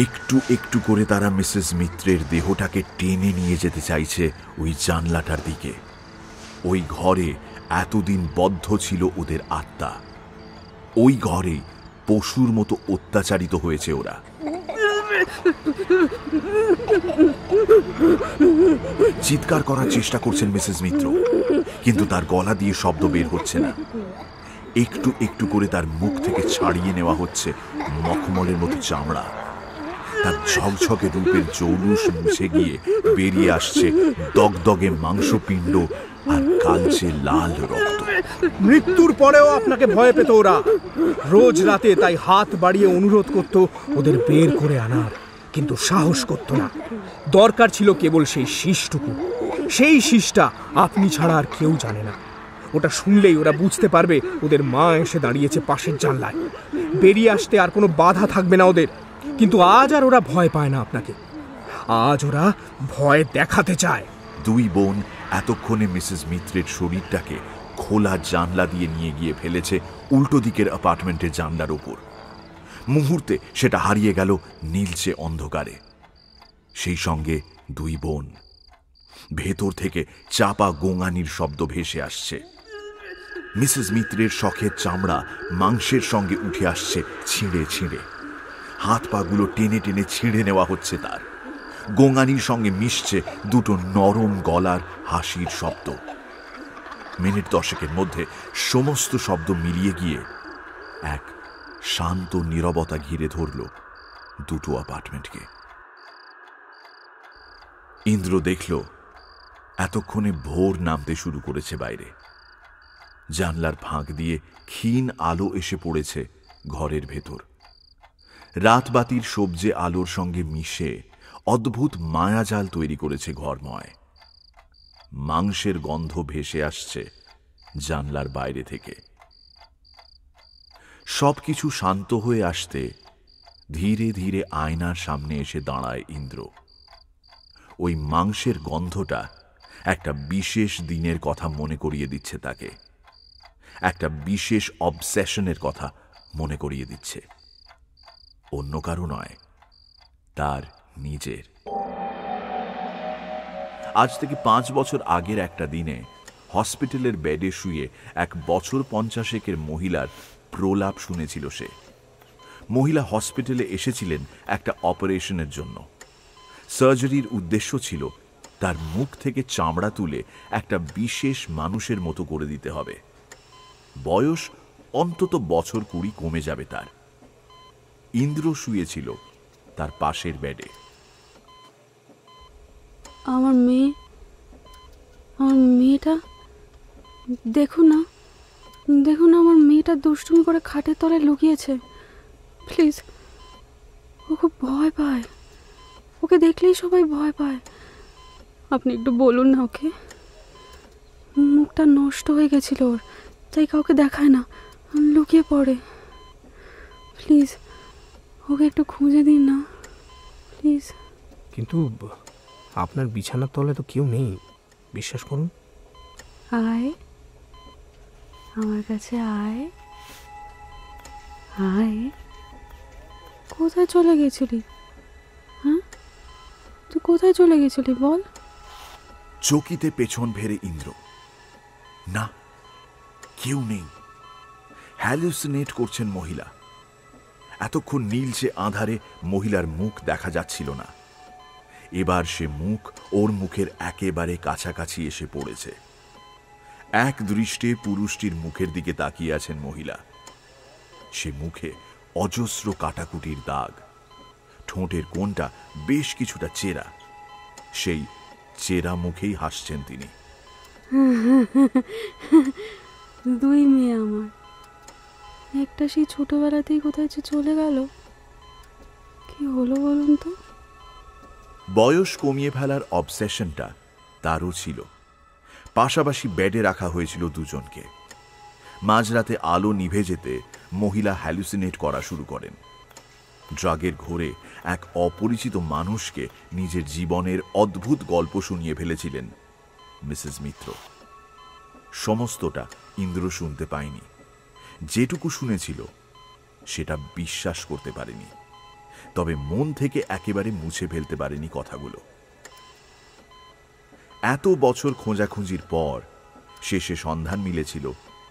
একটু একটু করে তারা মিসেস মিত্রের দেহটাকে টেনে নিয়ে যেতে চাইছে ওই জানলাটার দিকে। ওই ঘরে এতদিন বদ্ধ ছিল ওদের আত্মা। ওই ঘরে পশুর মতো অত্যাচারিত হয়েছে ওরা। চিৎকার করার চেষ্টা করছেন মিসেস মিত্র, কিন্তু তার গলা দিয়ে শব্দ বের হচ্ছে না। একটু একটু করে তার মুখ থেকে ছাড়িয়ে নেওয়া হচ্ছে মখমলের মতো চামড়া। তার ঝকঝকে রূপের জৌলুস মুছে গিয়ে বেরিয়ে আসছে দগদগে মাংসপিণ্ড আর কালচে লাল রক্ত। মৃত্যুর পরেও আপনাকে ভয় পেত ওরা। রোজ রাতে তাই হাত বাড়িয়ে অনুরোধ করত ওদের বের করে আনার, কিন্তু সাহস করত না। দরকার ছিল কেবল সেই শীষটুকু। সেই শীষটা আপনি ছাড়া আর কেউ জানে না। ওটা শুনলেই ওরা বুঝতে পারবে ওদের মা এসে দাঁড়িয়েছে পাশের জানলায়। বেরিয়ে আসতে আর কোনো বাধা থাকবে না ওদের। কিন্তু আজ আর ওরা ভয় পায় না আপনাকে। আজ ওরা ভয় দেখাতে চায়। দুই বোন এতক্ষণে মিসেস মিত্রের শরীরটাকে খোলা জানলা দিয়ে নিয়ে গিয়ে ফেলেছে উল্টো দিকের অ্যাপার্টমেন্টের জানলার উপর। মুহূর্তে সেটা হারিয়ে গেল নীলচে অন্ধকারে। সেই সঙ্গে দুই বোন। ভেতর থেকে চাপা গোঙানির শব্দ ভেসে আসছে। মিসেস মিত্রের শখের চামড়া মাংসের সঙ্গে উঠে আসছে ছিঁড়ে ছিঁড়ে। হাত পাগুলো টেনে টেনে ছিঁড়ে নেওয়া হচ্ছে তার। গোঙানির সঙ্গে মিশছে দুটো নরম গলার হাসির শব্দ। মিনিট 10 মধ্যে সমস্ত শব্দ মিলিয়ে গিয়ে এক শান্ত নীরবতা ঘিরে ধরল দুটো অ্যাপার্টমেন্টকে। ইন্দ্র দেখল এতক্ষণে ভোর নামতে শুরু করেছে বাইরে। জানলার ফাঁক দিয়ে ক্ষীণ আলো এসে পড়েছে ঘরের ভেতর। রাতবাতির সবজে আলোর সঙ্গে মিশে অদ্ভুত মায়াজাল তৈরি করেছে ঘরময়। মাংসের গন্ধ ভেসে আসছে জানলার বাইরে থেকে। সবকিছু শান্ত হয়ে আসতে ধীরে ধীরে আয়নার সামনে এসে দাঁড়ায় ইন্দ্র। ওই মাংসের গন্ধটা একটা বিশেষ দিনের কথা মনে করিয়ে দিচ্ছে তাকে, একটা বিশেষ অবসেশনের কথা মনে করিয়ে দিচ্ছে। অন্য কারো নয়, তার নিজের। আজ থেকে 5 বছর আগের একটা দিনে হসপিটালের বেডে শুয়ে 1 বছর 50 মহিলার প্রলাপ শুনেছিল সে। মহিলা হসপিটালে এসেছিলেন একটা অপারেশনের জন্য। সার্জারির উদ্দেশ্য ছিল তার মুখ থেকে চামড়া তুলে একটা বিশেষ মানুষের মতো করে দিতে হবে। বয়স অন্তত বছর 20 কমে যাবে তার। ইন্দ্র শুয়েছিল তার পাশের বেডে। আমার মেয়েটা দেখুন না আমার মেয়েটা দুষ্টুমি করে খাটের তলায় লুকিয়েছে। প্লিজ, ও খুব ভয় পায়, ওকে দেখলেই সবাই ভয় পায়। আপনি একটু বলুন না ওকে। মুখটা নষ্ট হয়ে গেছিল ওর, তাই কাউকে দেখায় না, লুকিয়ে পড়ে। প্লিজ ওকে একটু খুঁজে দিন না প্লিজ। কিন্তু আপনার বিছানার তলায় তো কেউ নেই, বিশ্বাস করুন। আয় আমার কাছে, আয় আয়। কোথায় চলে গেছিলি? হ্যাঁ, তুই কোথায় চলে গেছিলি বল? চকিতে পেছন ফেরে ইন্দ্র। না, কেউ নেই। হ্যালুসিনেট করছেন মহিলা। এতক্ষণ নীলচে আঁধারে মহিলার মুখ দেখা যাচ্ছিল না। এবার সে মুখ ওর মুখের একেবারে কাছাকাছি এসে পড়েছে। এক দৃষ্টে পুরুষটির মুখের দিকে তাকিয়ে আছেন মহিলা। সে মুখে অজস্র কাটাকুটির দাগ, ঠোঁটের কোণটা বেশ কিছুটা চেরা। সেই চেরা মুখেই হাসছেন তিনি। 2 মেয়ে আমার, একটা সেই ছোটবেলাতেই কোথায় চলে গেল। কি হলো বলুন তো? বয়স কমিয়ে ফেলার অবসেশনটা তারও ছিল। পাশাপাশি বেডে রাখা হয়েছিল দুজনকে। মাঝরাতে আলো নিভে যেতে মহিলা হ্যালুসিনেট করা শুরু করেন। ড্রাগের ঘোরে এক অপরিচিত মানুষকে নিজের জীবনের অদ্ভুত গল্প শুনিয়ে ফেলেছিলেন মিসেস মিত্র। সমস্তটা ইন্দ্র শুনতে পায়নি। যেটুকু শুনেছিল সেটা বিশ্বাস করতে পারেনি, তবে মন থেকে একেবারে মুছে ফেলতে পারেনি কথাগুলো। এত বছর খোঁজাখুঁজির পর শেষে সন্ধান মিলেছিল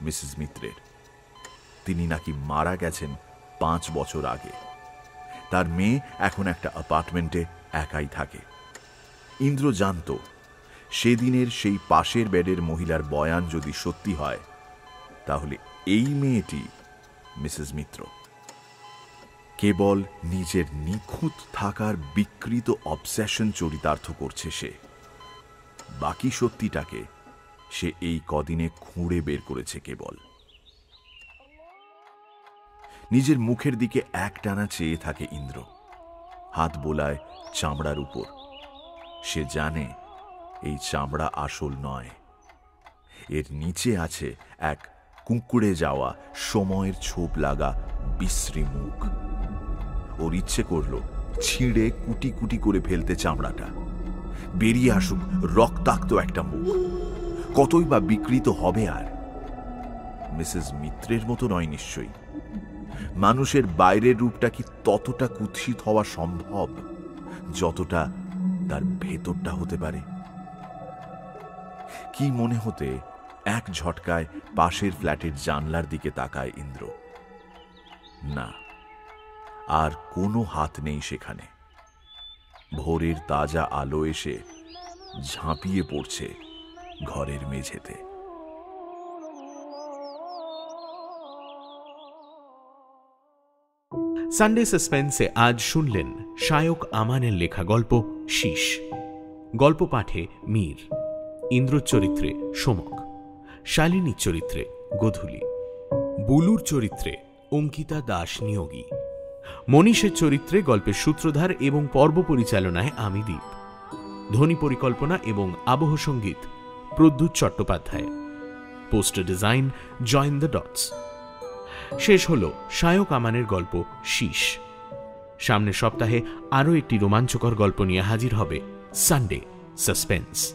মিসেস মিত্রের। তিনি নাকি মারা গেছেন 5 বছর আগে। তার মেয়ে এখন একটা অ্যাপার্টমেন্টে একাই থাকে। ইন্দ্র জানত সেদিনের সেই পাশের বেডের মহিলার বয়ান যদি সত্যি হয়, তাহলে এই মেয়েটি মিসেস মিত্র। কেবল নিজের নিখুঁত থাকার বিকৃত অবসেশন চরিতার্থ করছে সে। বাকি সত্যিটাকে সে এই কদিনে খুঁড়ে বের করেছে কেবল। নিজের মুখের দিকে একটানা চেয়ে থাকে ইন্দ্র। হাত বোলায় চামড়ার উপর। সে জানে এই চামড়া আসল নয়, এর নিচে আছে এক কুঁকড়ে যাওয়া সময়ের ছোপ লাগা বিশ্রী মুখ। ওর ইচ্ছে করল ছিঁড়ে কুটি কুটি করে ফেলতে চামড়াটা। বেরিয়ে আসুক রক্তাক্ত একটা মুখ। কতই বা বিকৃত হবে আর। মিসেস মিত্রের মতো নয় নিশ্চয়ই। মানুষের বাইরের রূপটা কি ততটা কুৎসিত হওয়া সম্ভব যতটা তার ভেতরটা হতে পারে? কি মনে হতে এক ঝটকায় পাশের ফ্ল্যাটের জানলার দিকে তাকায় ইন্দ্র। না, আর কোনো হাত নেই সেখানে। ভোরের তাজা আলো এসে ঝাঁপিয়ে পড়ছে ঘরের মেঝেতে। সানডে সাসপেন্সে আজ শুনলেন শায়ক আমানের লেখা গল্প শীষ। গল্প পাঠে মীর, ইন্দ্রর চরিত্রে সোমক, শালিনীর চরিত্রে গোধূলি, বুলুর চরিত্রে অঙ্কিতা দাস নিয়োগী, মনীষের চরিত্রে গল্পের সূত্রধার এবং পর্ব পরিচালনায় আমি দীপ, ধ্বনি পরিকল্পনা এবং আবহ সঙ্গীত Pradyut Chattopadhyay, poster design join the dots. শেষ হলো শায়ক আমানের গল্প শীষ। সামনের সপ্তাহে আরও একটি রোমাঞ্চকর গল্প নিয়ে হাজির হবে সানডে সাসপেন্স।